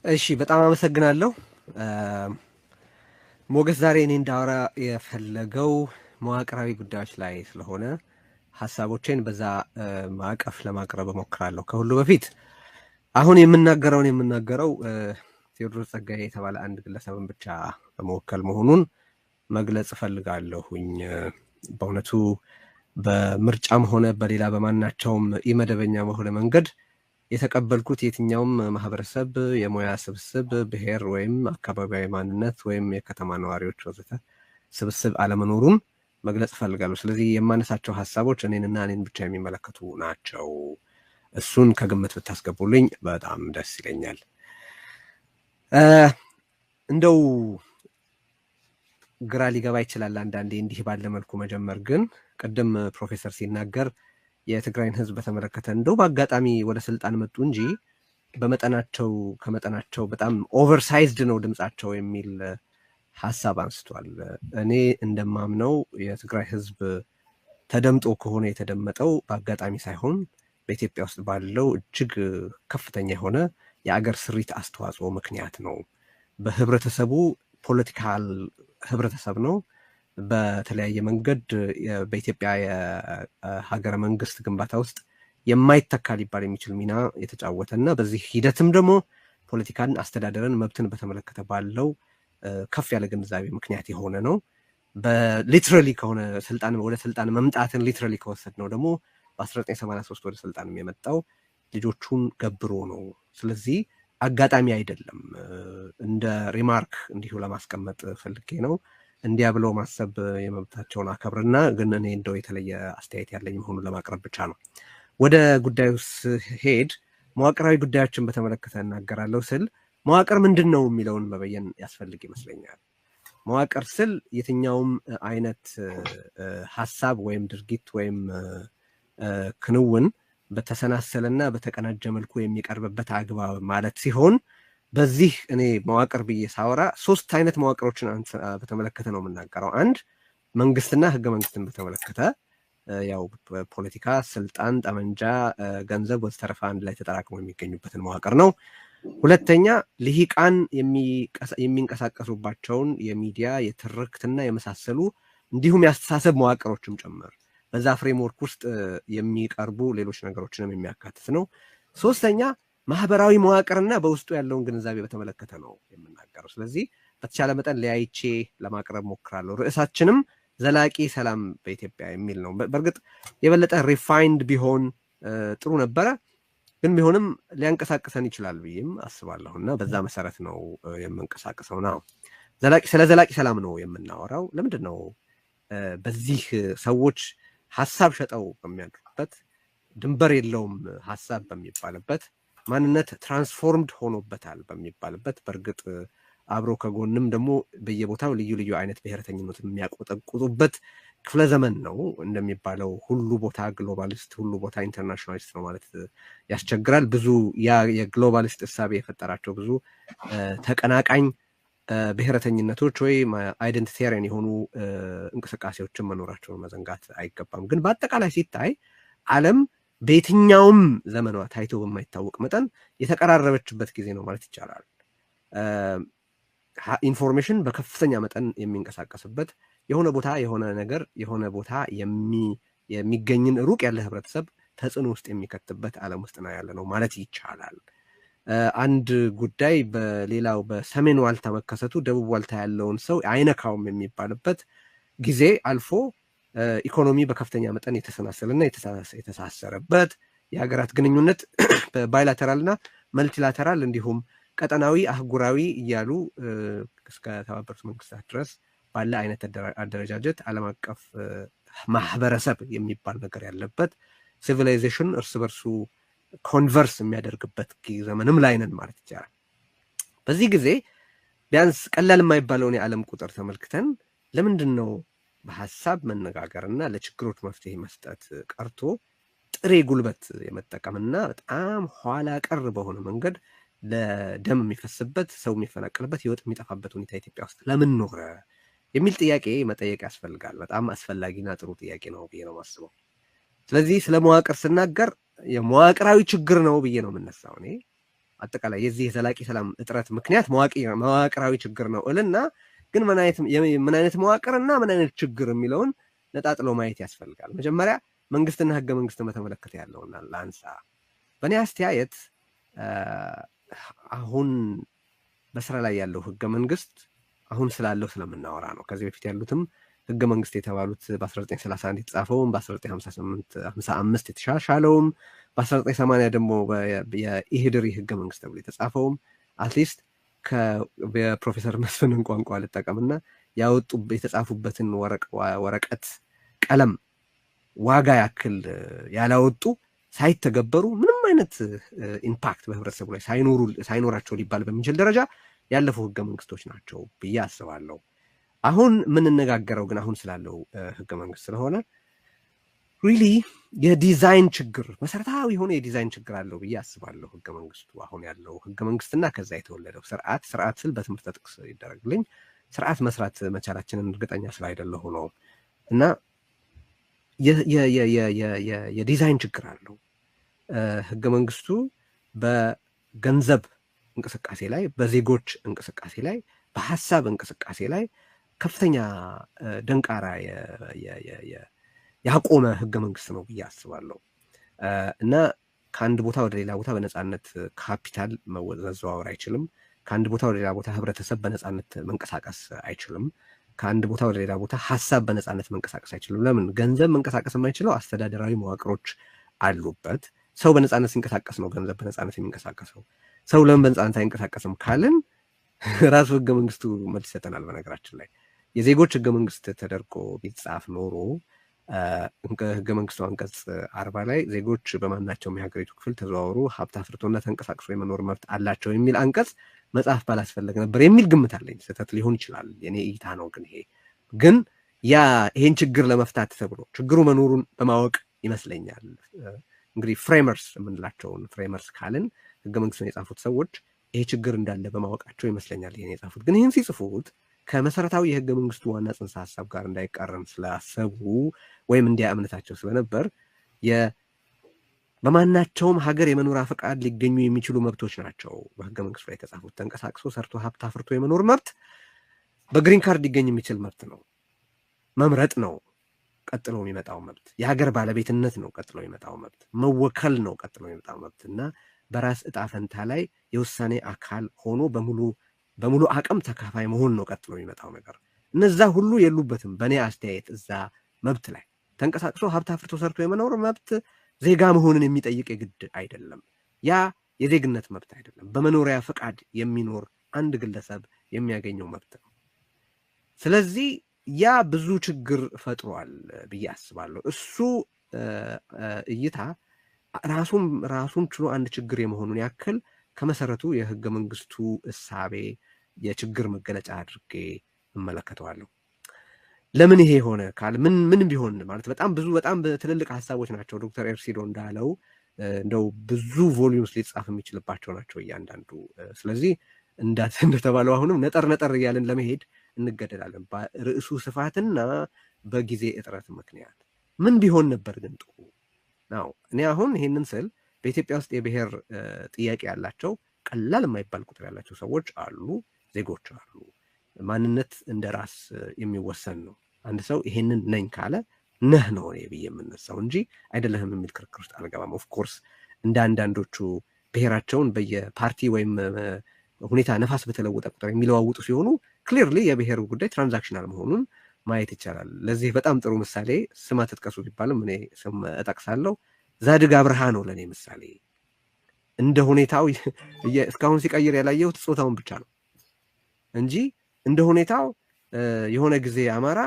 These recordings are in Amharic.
እሺ በጣም አመሰግናለሁ። ሞገስ ዛሬ እኔ እንዳወራ የፈለገው መዋቅራዊ ጉዳዮች ላይ ስለሆነ ሀሳቦቼን በዛ ማዕቀፍ ለማቅረብ እሞክራለሁ። ከሁሉ በፊት አሁን የምናገረው ቴዎድሮስ ጸጋዬ የተባለ አንድ ግለሰብን ብቻ በመወከል መሆኑን መግለጽ እፈልጋለሁኝ። በእውነቱ በምርጫም ሆነ በሌላ በማናቸውም ኢመደበኛ በሆነ መንገድ የተቀበልኩት የትኛውም ማህበረሰብ የሙያ ስብስብ ብሔር ወይም አካባቢያዊ ማንነት ወይም የከተማ ነዋሪዎች ወዘተ ስብስብ አለመኖሩን መግለጽ እፈልጋለሁ። ስለዚህ የማነሳቸው ሀሳቦች እኔንና እኔን ብቻ የሚመለከቱ ናቸው። እሱን ከግምት ብታስገቡልኝ በጣም ደስ ይለኛል። እንደው ግራ ሊገባ ይችላል አንዳንዴ እንዲህ ባለ መልኩ መጀመር። ግን ቅድም ፕሮፌሰር ሲናገር የትግራይን ህዝብ በተመለከተ እንደው በአጋጣሚ ወደ ስልጣን መጡ እንጂ በመጠናቸው ከመጠናቸው በጣም ኦቨርሳይዝድ ነው ድምፃቸው የሚል ሀሳብ አንስቷል። እኔ እንደማምነው የትግራይ ህዝብ ተደምጦ ከሆነ የተደመጠው በአጋጣሚ ሳይሆን በኢትዮጵያ ውስጥ ባለው እጅግ ከፍተኛ የሆነ የአገር ስሪት አስተዋጽኦ ምክንያት ነው። በህብረተሰቡ ፖለቲካል ህብረተሰብ ነው። በተለያየ መንገድ በኢትዮጵያ የሀገረ መንግስት ግንባታ ውስጥ የማይተካ ሊባል የሚችል ሚና የተጫወተ እና በዚህ ሂደትም ደግሞ ፖለቲካን፣ አስተዳደርን፣ መብትን በተመለከተ ባለው ከፍ ያለ ግንዛቤ ምክንያት የሆነ ነው። በሊትራሊ ከሆነ ወደ ስልጣን መምጣትን ሊትራሊ ከወሰድ ነው ደግሞ በ1983 ወደ ስልጣንም የመጣው ልጆቹን ገብሮ ነው። ስለዚህ አጋጣሚ አይደለም። እንደ ሪማርክ እንዲሁ ለማስቀመጥ ፈልጌ ነው። እንዲያ ብለው ማሰብ የመብታቸውን አከብርና ግን እኔ እንደው የተለየ አስተያየት ያለኝ መሆኑን ለማቅረብ ብቻ ነው። ወደ ጉዳዩ ስሄድ መዋቅራዊ ጉዳዮችን በተመለከተ እናገራለሁ ስል መዋቅር ምንድን ነው የሚለውን መበየን ያስፈልግ ይመስለኛል። መዋቅር ስል የትኛውም አይነት ሀሳብ ወይም ድርጊት ወይም ክንውን በተሰናሰለና በተቀናጀ መልኩ የሚቀርብበት አግባብ ማለት ሲሆን በዚህ እኔ መዋቅር ብዬ ሳወራ ሶስት አይነት መዋቅሮችን በተመለከተ ነው የምናገረው። አንድ መንግስትና ህገ መንግስትን በተመለከተ ያው ፖለቲካ፣ ስልጣን፣ ጠመንጃ፣ ገንዘብ ወዘተረፈ አንድ ላይ ተጠራቅመው የሚገኙበትን መዋቅር ነው። ሁለተኛ ልሂቃን የሚንቀሳቀሱባቸውን የሚዲያ የትርክትና የመሳሰሉ እንዲሁም የአስተሳሰብ መዋቅሮችም ጭምር በዛ ፍሬምወርክ ውስጥ የሚቀርቡ ሌሎች ነገሮችንም የሚያካትት ነው። ሶስተኛ ማህበራዊ መዋቅርና በውስጡ ያለውን ግንዛቤ በተመለከተ ነው የምናገረው። ስለዚህ በተቻለ መጠን ለያይቼ ለማቅረብ ሞክራለሁ። ርዕሳችንም ዘላቂ ሰላም በኢትዮጵያ የሚል ነው። በእርግጥ የበለጠ ሪፋይንድ ቢሆን ጥሩ ነበረ፣ ግን ቢሆንም ሊያንቀሳቅሰን ይችላል ብዬም አስባለሁ እና በዛ መሰረት ነው የምንቀሳቀሰው ነው። ስለ ዘላቂ ሰላም ነው የምናወራው። ለምንድን ነው በዚህ ሰዎች ሀሳብ ሸጠው በሚያድሩበት፣ ድንበር የለውም ሀሳብ በሚባልበት፣ ማንነት ትራንስፎርምድ ሆኖበታል በሚባልበት፣ በእርግጥ አብሮ ከጎንም ደግሞ በየቦታው ልዩ ልዩ አይነት ብሔረተኝነት የሚያቆጠቁጡበት ክፍለ ዘመን ነው። እንደሚባለው ሁሉ ቦታ ግሎባሊስት፣ ሁሉ ቦታ ኢንተርናሽናሊስት ነው ማለት ያስቸግራል። ብዙ ያ የግሎባሊስት እሳቤ የፈጠራቸው ብዙ ተቀናቃኝ ብሔረተኝነቶች ወይ አይደንቲቴሪያን የሆኑ እንቅስቃሴዎችን መኖራቸውን መዘንጋት አይገባም። ግን በአጠቃላይ ሲታይ ዓለም በየትኛውም ዘመኗ ታይቶ በማይታወቅ መጠን የተቀራረበችበት ጊዜ ነው ማለት ይቻላል። ኢንፎርሜሽን በከፍተኛ መጠን የሚንቀሳቀስበት፣ የሆነ ቦታ የሆነ ነገር የሆነ ቦታ የሚገኝን ሩቅ ያለ ህብረተሰብ ተጽዕኖ ውስጥ የሚከትበት ዓለም ውስጥ ነው ያለ ነው ማለት ይቻላል። አንድ ጉዳይ በሌላው በሰሜን ዋልታ መከሰቱ ደቡብ ዋልታ ያለውን ሰው አይነካውም የሚባልበት ጊዜ አልፎ ኢኮኖሚ በከፍተኛ መጠን የተሰናሰለና የተሳሰረበት፣ የሀገራት ግንኙነት በባይላተራልና መልቲላተራል እንዲሁም ቀጠናዊ አህጉራዊ እያሉ እስከ ተባበሩት መንግስታት ድረስ ባለ አይነት አደረጃጀት ዓለም አቀፍ ማህበረሰብ የሚባል ነገር ያለበት፣ ሲቪላይዜሽን እርስ በርሱ ኮንቨርስ የሚያደርግበት ዘመንም ላይ ነን ማለት ይቻላል። በዚህ ጊዜ ቢያንስ ቀላል የማይባለውን የዓለም ቁጥር ተመልክተን ለምንድን ነው በሀሳብ መነጋገርና ለችግሮች መፍትሄ መስጠት ቀርቶ ጥሬ ጉልበት የመጠቀምና በጣም ኋላ ቀር በሆነ መንገድ ለደም የሚፈስበት፣ ሰው የሚፈናቀልበት፣ ህይወት የሚጠፋበት ሁኔታ ኢትዮጵያ ውስጥ ለምን ኖረ የሚል ጥያቄ መጠየቅ ያስፈልጋል። በጣም አስፈላጊና ጥሩ ጥያቄ ነው ብዬ ነው የማስበው። ስለዚህ ስለ መዋቅር ስናገር የመዋቅራዊ ችግር ነው ብዬ ነው የምነሳው እኔ። አጠቃላይ የዚህ የዘላቂ ሰላም እጥረት ምክንያት መዋቅራዊ ችግር ነው እልና ግን ምን አይነት መዋቅርና ምን አይነት ችግር የሚለውን ነጣጥሎ ማየት ያስፈልጋል። መጀመሪያ መንግስትና ህገ መንግስትን በተመለከተ ያለውና ላንሳ። በእኔ አስተያየት አሁን በስራ ላይ ያለው ህገ መንግስት አሁን ስላለው ስለምናወራ ነው። ከዚህ በፊት ያሉትም ህገ መንግስት የተባሉት በ1931 የተጻፈውም በ1955 የተሻሻለውም በ1980 ደግሞ የኢህድሪ ህገ መንግስት ተብሎ የተጻፈውም አትሊስት የፕሮፌሰር መስፍንን ቋንቋ ልጠቀምና የተጻፉበትን ወረቀት ቀለም ዋጋ ያክል ያላወጡ ሳይተገበሩ ምንም አይነት ኢምፓክት በህብረተሰቡ ላይ ሳይኖራቸው ሊባል በሚችል ደረጃ ያለፉ ህገ መንግስቶች ናቸው ብዬ አስባለሁ። አሁን የምንነጋገረው ግን አሁን ስላለው ህገ መንግስት ስለሆነ ሪሊ የዲዛይን ችግር መሰረታዊ የሆነ የዲዛይን ችግር አለው ብዬ አስባለሁ። ህገ መንግስቱ አሁን ያለው ህገ መንግስትና ከዛ የተወለደው ስርዓት ስል በትምህርት ጥቅስ ይደረግልኝ ስርዓት መስራት መቻላችንን እርግጠኛ ስላይደለሁ ነው እና የዲዛይን ችግር አለው። ህገ መንግስቱ በገንዘብ እንቅስቃሴ ላይ፣ በዜጎች እንቅስቃሴ ላይ፣ በሀሳብ እንቅስቃሴ ላይ ከፍተኛ ደንቃራ ያቆመ ህገ መንግስት ነው ብዬ አስባለሁ እና ከአንድ ቦታ ወደ ሌላ ቦታ በነፃነት ካፒታል መዘዋወር አይችልም። ከአንድ ቦታ ወደ ሌላ ቦታ ህብረተሰብ በነፃነት መንቀሳቀስ አይችልም። ከአንድ ቦታ ወደ ሌላ ቦታ ሀሳብ በነፃነት መንቀሳቀስ አይችልም። ለምን? ገንዘብ መንቀሳቀስ የማይችለው አስተዳደራዊ መዋቅሮች አሉበት። ሰው በነፃነት ሲንቀሳቀስ ነው ገንዘብ በነፃነት የሚንቀሳቀሰው። ሰው ለምን በነፃነት አይንቀሳቀስም ካልን ራሱ ህገ መንግስቱ መልስ ይሰጠናል። በነገራችን ላይ የዜጎች ህገ መንግስት ተደርጎ ቢጻፍ ኖሮ ህገ መንግስቱ አንቀጽ 40 ላይ ዜጎች በማናቸውም የሀገሪቱ ክፍል ተዘዋውሮ ሀብት አፍርቶና ተንቀሳቅሶ የመኖር መብት አላቸው የሚል አንቀጽ መጽሐፍ ባላስፈለገ ነበር የሚል ግምት አለኝ። ስህተት ሊሆን ይችላል፣ የኔ እይታ ነው። ግን ይሄን ችግር ለመፍታት ተብሎ ችግሩ መኖሩን በማወቅ ይመስለኛል እንግዲህ ፍሬመርስ የምንላቸውን ፍሬመርስ ካልን ህገ መንግስቱን የጻፉት ሰዎች ይሄ ችግር እንዳለ በማወቃቸው ይመስለኛል ይሄን የጻፉት። ግን ይህን ሲጽፉት ከመሰረታዊ የህገ መንግስቱ ዋና ጽንሰ ሀሳብ ጋር እንዳይቃረን ስላሰቡ ወይም እንዲያ እምነታቸው ስለነበር በማናቸውም ሀገር የመኖሪያ ፈቃድ ሊገኙ የሚችሉ መብቶች ናቸው በህገ መንግስቱ ላይ የተጻፉት። ተንቀሳቅሶ ሰርቶ ሀብት አፍርቶ የመኖር መብት በግሪን ካርድ ሊገኝ የሚችል መብት ነው። መምረጥ ነው ቀጥሎ የሚመጣው መብት። የሀገር ባለቤትነት ነው ቀጥሎ የሚመጣው መብት። መወከል ነው ቀጥሎ የሚመጣው መብት እና በራስ እጣ ፈንታ ላይ የውሳኔ አካል ሆኖ በሙሉ አቅም ተካፋይ መሆን ነው ቀጥሎ የሚመጣው ነገር። እነዛ ሁሉ የሉበትም በእኔ አስተያየት እዛ መብት ላይ። ተንቀሳቅሶ ሀብት አፍርቶ ሰርቶ የመኖር መብት ዜጋ መሆንን የሚጠይቅ የግድ አይደለም። ያ የዜግነት መብት አይደለም። በመኖሪያ ፈቃድ የሚኖር አንድ ግለሰብ የሚያገኘው መብት ነው። ስለዚህ ያ ብዙ ችግር ፈጥሯል ብዬ አስባለሁ። እሱ እይታ ራሱን ችሎ አንድ ችግር የመሆኑን ያክል ከመሰረቱ የህገ መንግስቱ እሳቤ የችግር መገለጫ አድርጌ እመለከተዋለሁ። ለምን ይሄ ሆነ ካል ምን ቢሆን ማለት በጣም ትልልቅ ሀሳቦች ናቸው። ዶክተር ኤርሲዶ እንዳለው እንደው ብዙ ቮሊዩምስ ሊጻፍ የሚችልባቸው ናቸው እያንዳንዱ። ስለዚህ እንደተባለው አሁንም ነጠር እያልን ለመሄድ እንገደዳለን በርዕሱ ስፋትና በጊዜ እጥረት ምክንያት። ምን ቢሆን ነበር ግን ጥሩ ነው? እኔ አሁን ይሄንን ስል በኢትዮጵያ ውስጥ የብሔር ጥያቄ ያላቸው ቀላል የማይባል ቁጥር ያላቸው ሰዎች አሉ፣ ዜጎች አሉ። ማንነት እንደ ራስ የሚወሰን ነው። አንድ ሰው ይሄንን ነኝ ካለ ነህ ነው እኔ ብዬ የምነሳው እንጂ አይደለህም የሚል ክርክር ውስጥ አልገባም። ኦፍኮርስ እንደ አንዳንዶቹ ብሔራቸውን በየፓርቲ ወይም ሁኔታ ነፋስ በተለወጠ ቁጥር የሚለዋውጡ ሲሆኑ ክሊርሊ የብሔር ጉዳይ ትራንዛክሽናል መሆኑን ማየት ይቻላል። ለዚህ በጣም ጥሩ ምሳሌ ስም አትጥቀሱ ቢባልም እኔ ስም እጠቅሳለሁ። ዛድግ አብርሃ ነው ለእኔ ምሳሌ። እንደ ሁኔታው እስካሁን ሲቀይር ያላየሁት ጾታውን ብቻ ነው እንጂ እንደ ሁኔታው የሆነ ጊዜ አማራ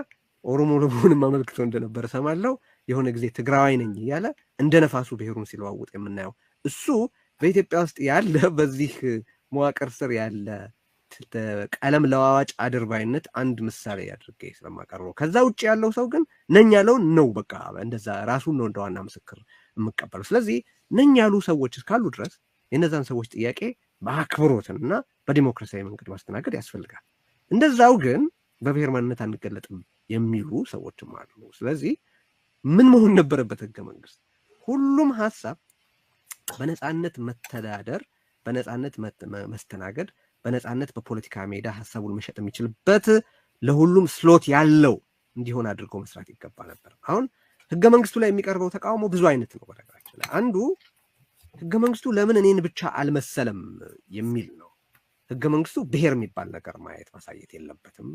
ኦሮሞ ለመሆንም አመልክቶ እንደነበረ ሰማለው። የሆነ ጊዜ ትግራዋይ ነኝ እያለ እንደ ነፋሱ ብሔሩን ሲለዋውጥ የምናየው እሱ በኢትዮጵያ ውስጥ ያለ በዚህ መዋቅር ስር ያለ ቀለም ለዋዋጭ አድርባይነት አንድ ምሳሌ አድርጌ ስለማቀርበው፣ ከዛ ውጭ ያለው ሰው ግን ነኝ ያለውን ነው በቃ እንደዛ ራሱን ነው እንደ ዋና ምስክር የምቀበለው። ስለዚህ ነኝ ያሉ ሰዎች እስካሉ ድረስ የነዛን ሰዎች ጥያቄ በአክብሮትና በዲሞክራሲያዊ መንገድ ማስተናገድ ያስፈልጋል። እንደዛው ግን በብሔር ማንነት አንገለጥም የሚሉ ሰዎችም አሉ። ስለዚህ ምን መሆን ነበረበት? ህገ መንግስት ሁሉም ሀሳብ በነፃነት መተዳደር በነፃነት መስተናገድ በነፃነት በፖለቲካ ሜዳ ሐሳቡን መሸጥ የሚችልበት ለሁሉም ስሎት ያለው እንዲሆን አድርጎ መስራት ይገባ ነበር። አሁን ህገ መንግስቱ ላይ የሚቀርበው ተቃውሞ ብዙ አይነት ነው። በነገራችን ላይ አንዱ ህገ መንግስቱ ለምን እኔን ብቻ አልመሰለም የሚል ነው። ህገ መንግስቱ ብሔር የሚባል ነገር ማሳየት የለበትም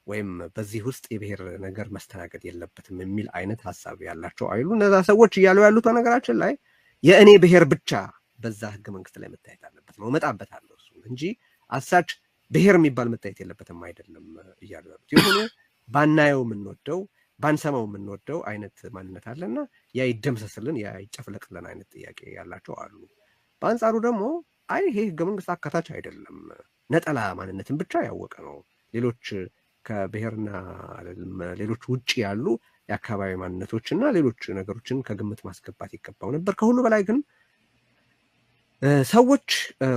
ወይም በዚህ ውስጥ የብሔር ነገር መስተናገድ የለበትም የሚል አይነት ሐሳብ ያላቸው አይሉ እነዛ ሰዎች እያሉ ያሉት በነገራችን ላይ የእኔ ብሔር ብቻ በዛ ህገ መንግስት ላይ መታየት አለበት ነው እመጣበታለሁ እሱ እንጂ አሳች ብሔር የሚባል መታየት የለበትም አይደለም እያሉ ያሉት። የሆነ ባናየው የምንወደው ባንሰማው የምንወደው አይነት ማንነት አለና ያ ይደምሰስልን ያ ይጨፍለቅልን አይነት ጥያቄ ያላቸው አሉ። በአንጻሩ ደግሞ አይ ይሄ ህገ መንግስት አካታች አይደለም፣ ነጠላ ማንነትን ብቻ ያወቀ ነው፣ ሌሎች ከብሔርና ሌሎች ውጭ ያሉ የአካባቢ ማንነቶችና ሌሎች ነገሮችን ከግምት ማስገባት ይገባው ነበር። ከሁሉ በላይ ግን ሰዎች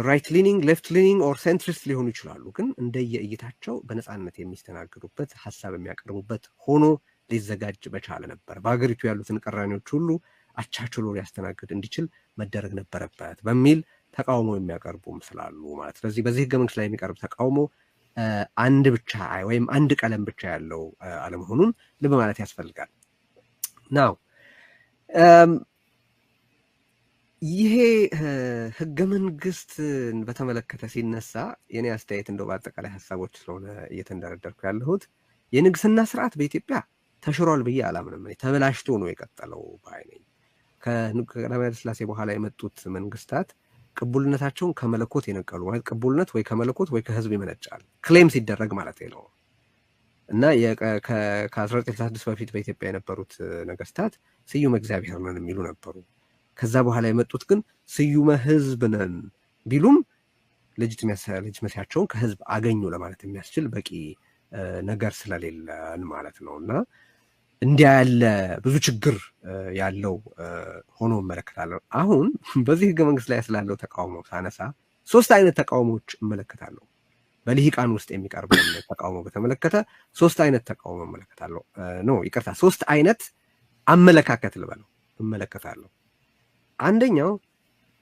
ራይት ሊኒንግ ሌፍት ሊኒንግ ኦር ሴንትሪስት ሊሆኑ ይችላሉ። ግን እንደየእይታቸው በነፃነት የሚስተናግዱበት ሐሳብ የሚያቀርቡበት ሆኖ ሊዘጋጅ በቻለ ነበር። በሀገሪቱ ያሉትን ቅራኔዎች ሁሉ አቻችሎ ሊያስተናግድ እንዲችል መደረግ ነበረበት በሚል ተቃውሞ የሚያቀርቡም ስላሉ ማለት። ስለዚህ በዚህ ህገ መንግስት ላይ የሚቀርብ ተቃውሞ አንድ ብቻ ወይም አንድ ቀለም ብቻ ያለው አለመሆኑን ልብ ማለት ያስፈልጋል። ናው ይሄ ህገ መንግስትን በተመለከተ ሲነሳ የኔ አስተያየት እንደው በአጠቃላይ ሀሳቦች ስለሆነ እየተንደረደርኩ ያለሁት የንግስና ስርዓት በኢትዮጵያ ተሽሯል ብዬ አላምንም። ተበላሽቶ ነው የቀጠለው ባይ ነኝ። ከቀዳማዊ ኃይለ ሥላሴ በኋላ የመጡት መንግስታት ቅቡልነታቸውን ከመለኮት የነቀሉ ማለት ቅቡልነት ወይ ከመለኮት ወይ ከህዝብ ይመነጫል ክሌም ሲደረግ ማለት ነው። እና ከ1966 በፊት በኢትዮጵያ የነበሩት ነገስታት ስዩመ እግዚአብሔር ነን የሚሉ ነበሩ። ከዛ በኋላ የመጡት ግን ስዩመ ህዝብ ነን ቢሉም ሌጂቲሜሲያቸውን ከህዝብ አገኙ ለማለት የሚያስችል በቂ ነገር ስለሌለን ማለት ነው። እና እንዲያ ያለ ብዙ ችግር ያለው ሆኖ እመለከታለሁ። አሁን በዚህ ህገ መንግስት ላይ ስላለው ተቃውሞ ሳነሳ 3 አይነት ተቃውሞዎች እመለከታለሁ። በልሂቃን ውስጥ የሚቀርበው ተቃውሞ በተመለከተ 3 አይነት ተቃውሞ እመለከታለሁ። ኖ ይቅርታ 3 አይነት አመለካከት ልበለው እመለከታለሁ። አንደኛው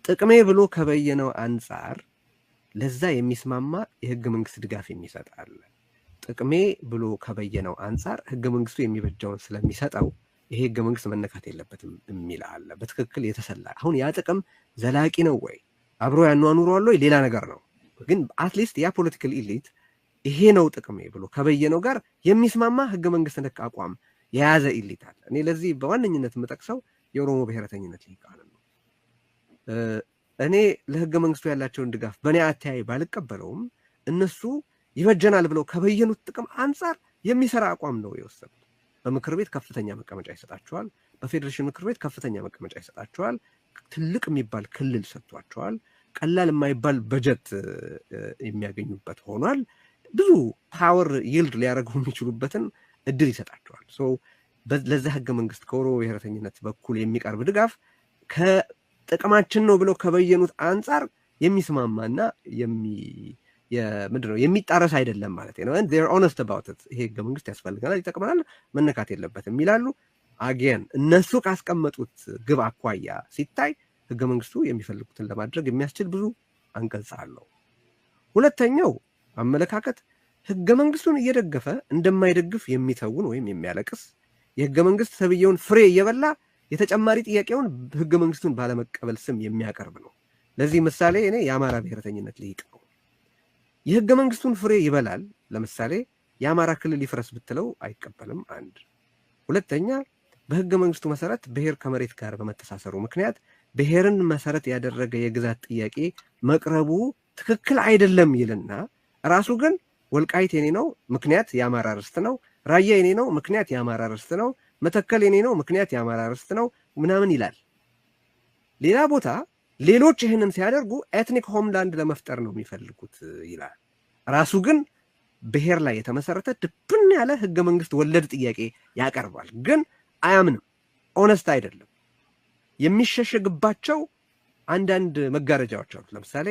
ጥቅሜ ብሎ ከበየነው አንጻር ለዛ የሚስማማ የህገ መንግስት ድጋፍ የሚሰጣል። ጥቅሜ ብሎ ከበየነው አንጻር ህገ መንግስቱ የሚበጀውን ስለሚሰጠው ይሄ ህገ መንግስት መነካት የለበትም የሚል አለ። በትክክል የተሰላ አሁን ያ ጥቅም ዘላቂ ነው ወይ አብሮ ያኗኑሯል ወይ ሌላ ነገር ነው። ግን አትሊስት ያ ፖለቲካል ኢሊት ይሄ ነው ጥቅሜ ብሎ ከበየነው ጋር የሚስማማ ህገ መንግስት ነክ አቋም የያዘ ኢሊት አለ። እኔ ለዚህ በዋነኝነት የምጠቅሰው የኦሮሞ ብሔረተኝነት ልሂቃን ነው። እኔ ለህገ መንግስቱ ያላቸውን ድጋፍ በእኔ አተያይ ባልቀበለውም እነሱ ይበጀናል ብለው ከበየኑት ጥቅም አንጻር የሚሰራ አቋም ነው የወሰዱት። በምክር ቤት ከፍተኛ መቀመጫ ይሰጣቸዋል። በፌዴሬሽን ምክር ቤት ከፍተኛ መቀመጫ ይሰጣቸዋል። ትልቅ የሚባል ክልል ሰጥቷቸዋል። ቀላል የማይባል በጀት የሚያገኙበት ሆኗል። ብዙ ፓወር ይልድ ሊያደርጉ የሚችሉበትን እድል ይሰጣቸዋል። ለዛ ህገ መንግስት ከኦሮሞ ብሔረተኝነት በኩል የሚቀርብ ድጋፍ ከጥቅማችን ነው ብለው ከበየኑት አንጻር የሚስማማና ምንድነው የሚጣረስ አይደለም ማለት ነው። and they're honest about it። ይሄ ህገ መንግስት ያስፈልገናል፣ ይጠቅመናል፣ መነካት የለበትም ይላሉ። አጌን እነሱ ካስቀመጡት ግብ አኳያ ሲታይ ህገ መንግስቱ የሚፈልጉትን ለማድረግ የሚያስችል ብዙ አንቀጽ አለው። ሁለተኛው አመለካከት ህገ መንግስቱን እየደገፈ እንደማይደግፍ የሚተውን ወይም የሚያለቅስ የህገ መንግስት ተብየውን ፍሬ እየበላ የተጨማሪ ጥያቄውን ህገ መንግስቱን ባለመቀበል ስም የሚያቀርብ ነው። ለዚህ ምሳሌ እኔ የአማራ ብሔረተኝነት ልሂቅ ነው። የህገ መንግስቱን ፍሬ ይበላል። ለምሳሌ የአማራ ክልል ይፍረስ ብትለው አይቀበልም። አንድ ሁለተኛ በህገ መንግስቱ መሰረት ብሔር ከመሬት ጋር በመተሳሰሩ ምክንያት ብሔርን መሰረት ያደረገ የግዛት ጥያቄ መቅረቡ ትክክል አይደለም ይልና ራሱ ግን ወልቃይት የኔ ነው ምክንያት የአማራ ርስት ነው፣ ራያ የኔ ነው ምክንያት የአማራ ርስት ነው፣ መተከል የኔ ነው ምክንያት የአማራ ርስት ነው ምናምን ይላል። ሌላ ቦታ ሌሎች ይህንን ሲያደርጉ ኤትኒክ ሆምላንድ ለመፍጠር ነው የሚፈልጉት ይላል። ራሱ ግን ብሔር ላይ የተመሰረተ ድብን ያለ ህገ መንግስት ወለድ ጥያቄ ያቀርባል። ግን አያምንም፣ ኦነስት አይደለም። የሚሸሸግባቸው አንዳንድ መጋረጃዎች አሉት። ለምሳሌ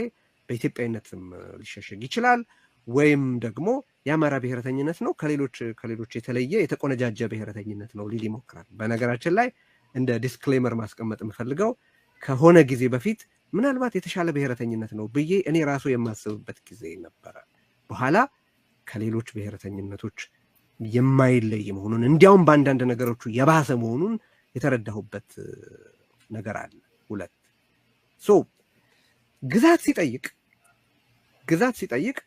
በኢትዮጵያዊነትም ሊሸሸግ ይችላል፣ ወይም ደግሞ የአማራ ብሔረተኝነት ነው ከሌሎች የተለየ የተቆነጃጀ ብሔረተኝነት ነው ሊል ይሞክራል። በነገራችን ላይ እንደ ዲስክሌመር ማስቀመጥ የምፈልገው ከሆነ ጊዜ በፊት ምናልባት የተሻለ ብሔረተኝነት ነው ብዬ እኔ ራሱ የማስብበት ጊዜ ነበረ። በኋላ ከሌሎች ብሔረተኝነቶች የማይለይ መሆኑን እንዲያውም በአንዳንድ ነገሮቹ የባሰ መሆኑን የተረዳሁበት ነገር አለ። ሁለት ግዛት ሲጠይቅ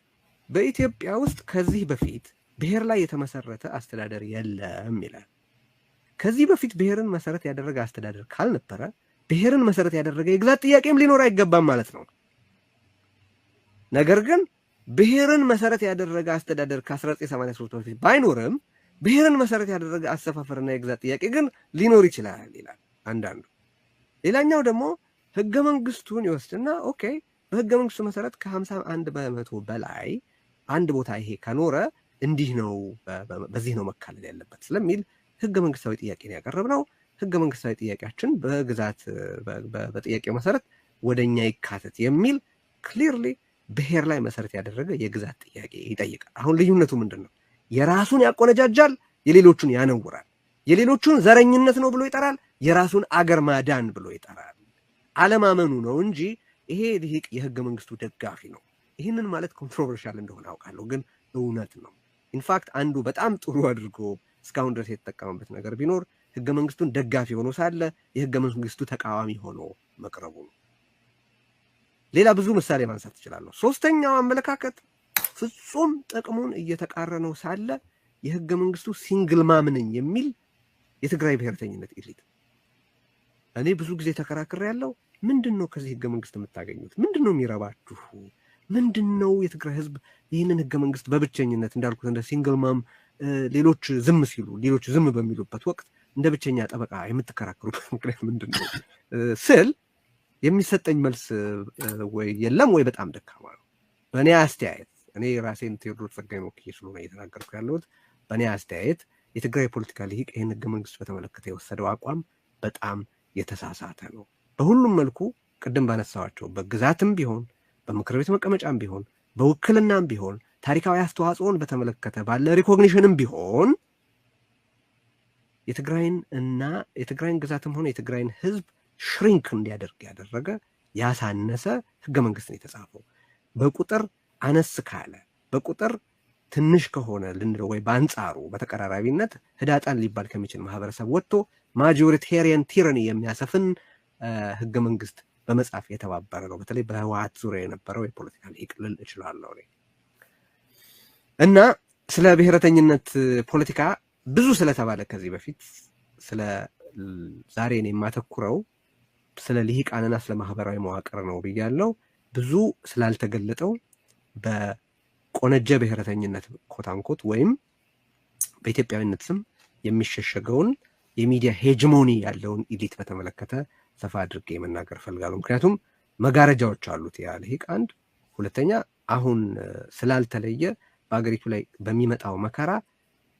በኢትዮጵያ ውስጥ ከዚህ በፊት ብሔር ላይ የተመሰረተ አስተዳደር የለም ይላል። ከዚህ በፊት ብሔርን መሰረት ያደረገ አስተዳደር ካልነበረ ብሔርን መሰረት ያደረገ የግዛት ጥያቄም ሊኖር አይገባም ማለት ነው። ነገር ግን ብሔርን መሰረት ያደረገ አስተዳደር ከ1983 በፊት ባይኖርም ብሔርን መሰረት ያደረገ አሰፋፈርና የግዛት ጥያቄ ግን ሊኖር ይችላል ይላል አንዳንዱ። ሌላኛው ደግሞ ህገ መንግስቱን ይወስድና ኦኬ በህገ መንግስቱ መሰረት ከ51 በመቶ በላይ አንድ ቦታ ይሄ ከኖረ እንዲህ ነው በዚህ ነው መካለል ያለበት ስለሚል ህገ መንግስታዊ ጥያቄ ነው ያቀረብነው። ህገ መንግስታዊ ጥያቄያችን በግዛት በጥያቄው መሰረት ወደኛ ይካተት የሚል ክሊርሊ ብሔር ላይ መሰረት ያደረገ የግዛት ጥያቄ ይጠይቃል። አሁን ልዩነቱ ምንድነው? የራሱን ያቆነጃጃል፣ የሌሎቹን ያነውራል። የሌሎቹን ዘረኝነት ነው ብሎ ይጠራል፣ የራሱን አገር ማዳን ብሎ ይጠራል። አለማመኑ ነው እንጂ ይሄ ልሂቅ የህገ መንግስቱ ደጋፊ ነው። ይህንን ማለት ኮንትሮቨርሻል እንደሆነ አውቃለሁ፣ ግን እውነት ነው። ኢንፋክት አንዱ በጣም ጥሩ አድርጎ እስካሁን ድረስ የተጠቀመበት ነገር ቢኖር ህገ መንግስቱን ደጋፊ ሆኖ ሳለ የህገ መንግስቱ ተቃዋሚ ሆኖ መቅረቡ ነው። ሌላ ብዙ ምሳሌ ማንሳት እችላለሁ። ሶስተኛው አመለካከት ፍጹም ጥቅሙን እየተቃረነው ሳለ የህገ መንግስቱ ሲንግል ማም ነኝ የሚል የትግራይ ብሔርተኝነት ኢሊት። እኔ ብዙ ጊዜ ተከራክሬ ያለው ምንድነው ከዚህ ህገ መንግስት የምታገኙት? ምንድነው የሚረባችሁ? ምንድነው የትግራይ ህዝብ ይህንን ህገ መንግስት በብቸኝነት እንዳልኩት እንደ ሲንግል ማም ሌሎች ዝም ሲሉ ሌሎች ዝም በሚሉበት ወቅት እንደ ብቸኛ ጠበቃ የምትከራከሩበት ምክንያት ምንድነው ስል የሚሰጠኝ መልስ ወይ የለም ወይ በጣም ደካማ ነው። በእኔ አስተያየት እኔ ራሴን ቴዎድሮስ ጸጋዬን ወክዬ ስለሆነ እየተናገርኩ ያለሁት በእኔ አስተያየት የትግራይ ፖለቲካ ልሂቅ ይህን ህገ መንግስት በተመለከተ የወሰደው አቋም በጣም የተሳሳተ ነው። በሁሉም መልኩ ቅድም ባነሳዋቸው በግዛትም ቢሆን በምክር ቤት መቀመጫም ቢሆን በውክልናም ቢሆን ታሪካዊ አስተዋጽኦን በተመለከተ ባለ ሪኮግኒሽንም ቢሆን የትግራይን ግዛትም ሆነ የትግራይን ህዝብ ሽሪንክ እንዲያደርግ ያደረገ ያሳነሰ ህገ መንግስት ነው የተጻፈው። በቁጥር አነስ ካለ በቁጥር ትንሽ ከሆነ ልንለው ወይ በአንጻሩ በተቀራራቢነት ህዳጣን ሊባል ከሚችል ማህበረሰብ ወጥቶ ማጆሪቴሪያን ቲራኒ የሚያሰፍን ህገ መንግስት በመጻፍ የተባበረ ነው። በተለይ በህወሓት ዙሪያ የነበረው የፖለቲካ ልሂቅ ልል እችላለሁ እና ስለ ብሔረተኝነት ፖለቲካ ብዙ ስለተባለ ከዚህ በፊት ዛሬ እኔ የማተኩረው ስለ ልሂቃንና ስለ ማህበራዊ መዋቅር ነው ብያለሁ። ብዙ ስላልተገለጠው በቆነጀ ብሔረተኝነት ኮታንኮት ወይም በኢትዮጵያዊነት ስም የሚሸሸገውን የሚዲያ ሄጅሞኒ ያለውን ኢሊት በተመለከተ ሰፋ አድርጌ መናገር ፈልጋለሁ። ምክንያቱም መጋረጃዎች አሉት ያ ልሂቅ አንድ፣ ሁለተኛ አሁን ስላልተለየ በአገሪቱ ላይ በሚመጣው መከራ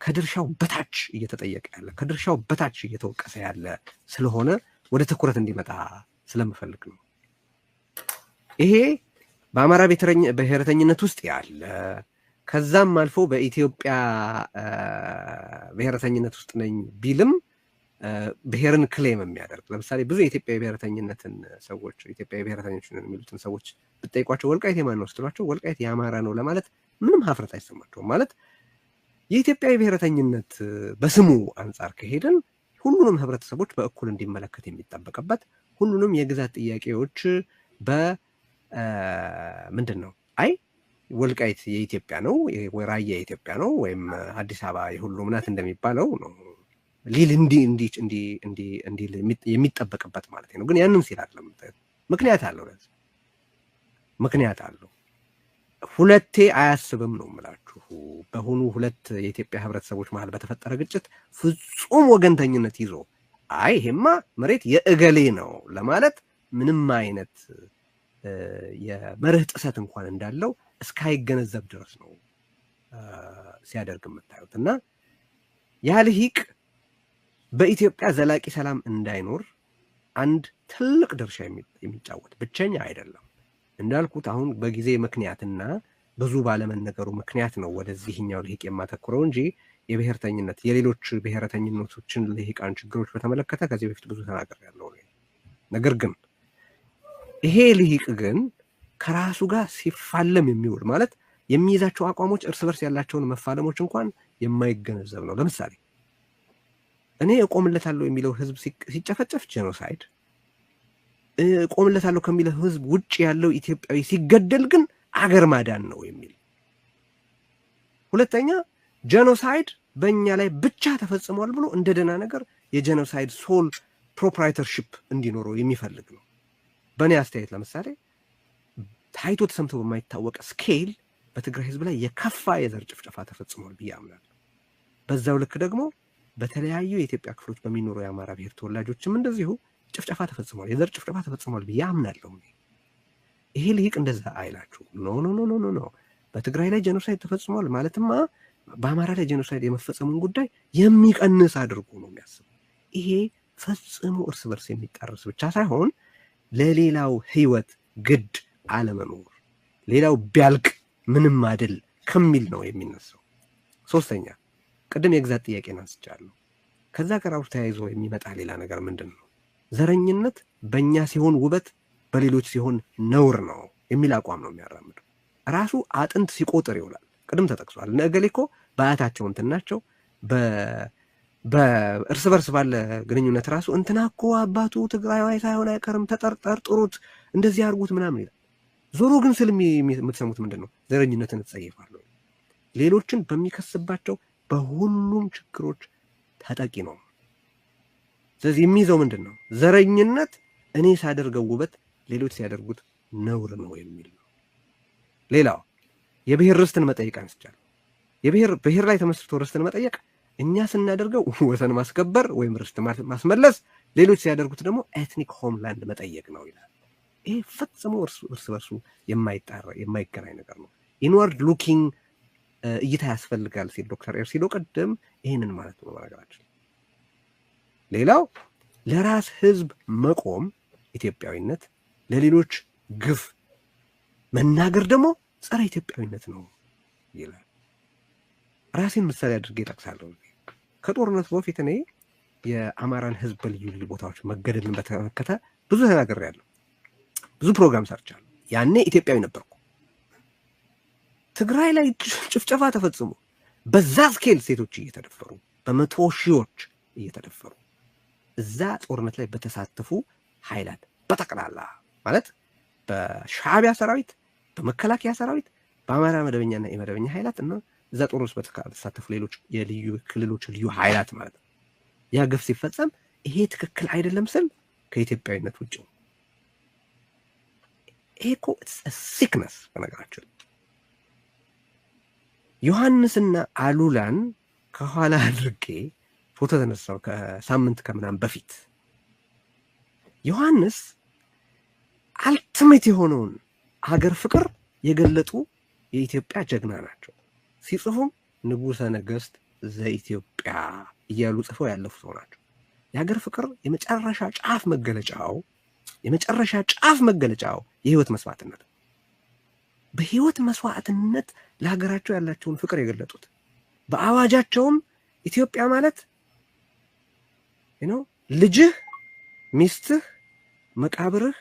ከድርሻው በታች እየተጠየቀ ያለ ከድርሻው በታች እየተወቀሰ ያለ ስለሆነ ወደ ትኩረት እንዲመጣ ስለምፈልግ ነው። ይሄ በአማራ ብሔረተኝነት ውስጥ ያለ ከዛም አልፎ በኢትዮጵያ ብሔረተኝነት ውስጥ ነኝ ቢልም ብሔርን ክሌም የሚያደርግ ለምሳሌ ብዙ የኢትዮጵያ ብሔረተኝነትን ሰዎች ኢትዮጵያ ብሔረተኞችን የሚሉትን ሰዎች ብትጠይቋቸው ወልቃይት የማን ነው ስትሏቸው ወልቃይት የአማራ ነው ለማለት ምንም ሀፍረት አይሰማቸውም። ማለት የኢትዮጵያ ብሔረተኝነት በስሙ አንጻር ከሄድን ሁሉንም ህብረተሰቦች በእኩል እንዲመለከት የሚጠበቅበት ሁሉንም የግዛት ጥያቄዎች ምንድን ነው ወልቃይት የኢትዮጵያ ነው ወይ ራያ የኢትዮጵያ ነው ወይም አዲስ አበባ የሁሉም ናት እንደሚባለው ነው ሊል እንዲል የሚጠበቅበት ማለት ነው። ግን ያንን ሲል አይደለም። ምክንያት አለው። ሁለቴ አያስብም ነው የምላችሁ። በሆኑ ሁለት የኢትዮጵያ ህብረተሰቦች መሀል በተፈጠረ ግጭት ፍጹም ወገንተኝነት ይዞ ይሄማ መሬት የእገሌ ነው ለማለት ምንም አይነት የመርህ ጥሰት እንኳን እንዳለው እስካይገነዘብ ድረስ ነው ሲያደርግ የምታዩት። እና ያ ልሂቅ በኢትዮጵያ ዘላቂ ሰላም እንዳይኖር አንድ ትልቅ ድርሻ የሚጫወት ብቸኛ አይደለም። እንዳልኩት አሁን በጊዜ ምክንያትና ብዙ ባለመነገሩ ምክንያት ነው ወደዚህኛው ልሂቅ የማተኩረው እንጂ የብሔርተኝነት የሌሎች ብሔረተኝነቶችን ልሂቃን ችግሮች በተመለከተ ከዚህ በፊት ብዙ ተናግሬያለሁ። ነገር ግን ይሄ ልሂቅ ግን ከራሱ ጋር ሲፋለም የሚውል ማለት የሚይዛቸው አቋሞች እርስ በርስ ያላቸውን መፋለሞች እንኳን የማይገነዘብ ነው። ለምሳሌ እኔ እቆምለታለሁ የሚለው ህዝብ ሲጨፈጨፍ ጄኖሳይድ፣ እቆምለታለሁ ከሚለው ህዝብ ውጭ ያለው ኢትዮጵያዊ ሲገደል ግን አገር ማዳን ነው የሚል። ሁለተኛ ጄኖሳይድ በእኛ ላይ ብቻ ተፈጽሟል ብሎ እንደ ደህና ነገር የጄኖሳይድ ሶል ፕሮፕራይተርሺፕ እንዲኖረው የሚፈልግ ነው። በእኔ አስተያየት ለምሳሌ ታይቶ ተሰምቶ በማይታወቅ ስኬል በትግራይ ህዝብ ላይ የከፋ የዘር ጭፍጨፋ ተፈጽሟል ብዬ አምናለሁ። በዛው ልክ ደግሞ በተለያዩ የኢትዮጵያ ክፍሎች በሚኖሩ የአማራ ብሔር ተወላጆችም እንደዚሁ ጭፍጨፋ ተፈጽሟል፣ የዘር ጭፍጨፋ ተፈጽሟል ብዬ አምናለሁ። ይሄ ልሂቅ እንደዛ አይላችሁ። ኖ ኖ ኖ ኖ ኖ በትግራይ ላይ ጄኖሳይድ ተፈጽሟል ማለትማ በአማራ ላይ ጄኖሳይድ የመፈጸሙን ጉዳይ የሚቀንስ አድርጎ ነው የሚያስበው። ይሄ ፈጽሞ እርስ በርስ የሚጣረስ ብቻ ሳይሆን ለሌላው ህይወት ግድ አለመኖር፣ ሌላው ቢያልቅ ምንም አይደል ከሚል ነው የሚነሳው። ሶስተኛ ቅድም የግዛት ጥያቄን አንስቻለሁ። ከዛ ጋር አብሮ ተያይዞ የሚመጣ ሌላ ነገር ምንድን ነው? ዘረኝነት በእኛ ሲሆን ውበት፣ በሌሎች ሲሆን ነውር ነው የሚል አቋም ነው የሚያራምደው። ራሱ አጥንት ሲቆጥር ይውላል። ቅድም ተጠቅሷል። ነገሌ እኮ በአያታቸው እንትን ናቸው። በእርስ በርስ ባለ ግንኙነት ራሱ እንትና እኮ አባቱ ትግራዋይ ሳይሆን አይቀርም፣ ተጠርጠር፣ ጥሩት፣ እንደዚህ አድርጉት ምናምን ይላል። ዞሮ ግን ስል የምትሰሙት ምንድን ነው? ዘረኝነትን እጸየፋለሁ። ሌሎችን በሚከስባቸው በሁሉም ችግሮች ተጠቂ ነው። ስለዚህ የሚይዘው ምንድን ነው? ዘረኝነት እኔ ሳደርገው ውበት፣ ሌሎች ሲያደርጉት ነውር ነው የሚል ነው። ሌላው የብሔር ርስትን መጠየቅ አንስቻለሁ። ብሔር ላይ ተመስርቶ ርስትን መጠየቅ እኛ ስናደርገው ወሰን ማስከበር ወይም ርስት ማስመለስ፣ ሌሎች ሲያደርጉት ደግሞ ኤትኒክ ሆምላንድ መጠየቅ ነው ይላል። ይሄ ፈጽሞ እርስ በርሱ የማይገናኝ ነገር ነው። ኢንዋርድ ሉኪንግ እይታ ያስፈልጋል ሲል ዶክተር ኤርሲሎ ቅድም ይህንን ማለት ነው ነገራችን። ሌላው ለራስ ህዝብ መቆም ኢትዮጵያዊነት፣ ለሌሎች ግፍ መናገር ደግሞ ጸረ ኢትዮጵያዊነት ነው ይላል። ራሴን ምሳሌ አድርጌ እጠቅሳለሁ። ከጦርነቱ በፊት እኔ የአማራን ህዝብ በልዩ ልዩ ቦታዎች መገደልን በተመለከተ ብዙ ተናግሬያለሁ፣ ብዙ ፕሮግራም ሰርቻለሁ። ያኔ ኢትዮጵያዊ ነበርኩ። ትግራይ ላይ ጭፍጨፋ ተፈጽሞ በዛ ስኬል ሴቶች እየተደፈሩ በመቶ ሺዎች እየተደፈሩ እዛ ጦርነት ላይ በተሳተፉ ኃይላት በጠቅላላ ማለት በሻዕቢያ ሰራዊት፣ በመከላከያ ሰራዊት፣ በአማራ መደበኛና የመደበኛ ኃይላት እና እዛ ጦርነት ውስጥ በተሳተፉ ሌሎች የልዩ ክልሎች ልዩ ኃይላት ማለት ነው። ያ ግፍ ሲፈጸም ይሄ ትክክል አይደለም ስል ከኢትዮጵያዊነት ውጭ ነው። ይሄ እኮ ሲክነስ በነገራችን ዮሐንስና አሉላን ከኋላ አድርጌ ፎቶ ተነሳው ከሳምንት ከምናምን በፊት። ዮሐንስ አልቲሜት የሆነውን ሀገር ፍቅር የገለጡ የኢትዮጵያ ጀግና ናቸው። ሲጽፉም ንጉሠ ነገሥት ዘኢትዮጵያ እያሉ ጽፈው ያለፉ ሰው ናቸው። የሀገር ፍቅር የመጨረሻ ጫፍ መገለጫው የህይወት መስዋዕትነት፣ በህይወት መስዋዕትነት ለሀገራቸው ያላቸውን ፍቅር የገለጡት። በአዋጃቸውም ኢትዮጵያ ማለት ልጅህ፣ ሚስትህ፣ መቃብርህ፣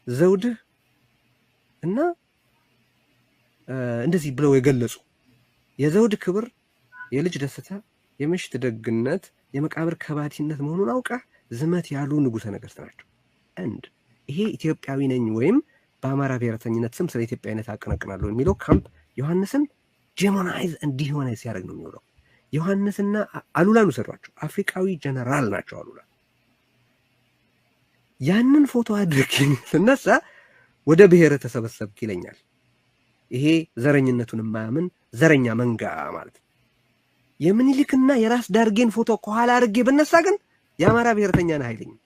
ዘውድህ እና እንደዚህ ብለው የገለጹ የዘውድ ክብር፣ የልጅ ደስታ፣ የምሽት ደግነት፣ የመቃብር ከባቲነት መሆኑን አውቀህ ዝመት ያሉ ንጉሠ ነገሥት ናቸው። ይሄ ኢትዮጵያዊ ነኝ ወይም በአማራ ብሔረተኝነት ስም ስለ ኢትዮጵያዊነት አቀነቅናለሁ የሚለው ካምፕ ዮሐንስን ጄሞናይዝ እንዲሆነ ሲያደርግ ነው የሚውለው። ዮሐንስና አሉላን ውሰዷቸው፣ አፍሪካዊ ጀነራል ናቸው አሉላ። ያንን ፎቶ አድርጌ ስነሳ ወደ ብሔር ተሰበሰብክ ይለኛል። ይሄ ዘረኝነቱን የማያምን ዘረኛ መንጋ ማለት ነው። የምኒልክና የራስ ዳርጌን ፎቶ ከኋላ አድርጌ ብነሳ ግን የአማራ ብሔረተኛ ነህ አይለኝም።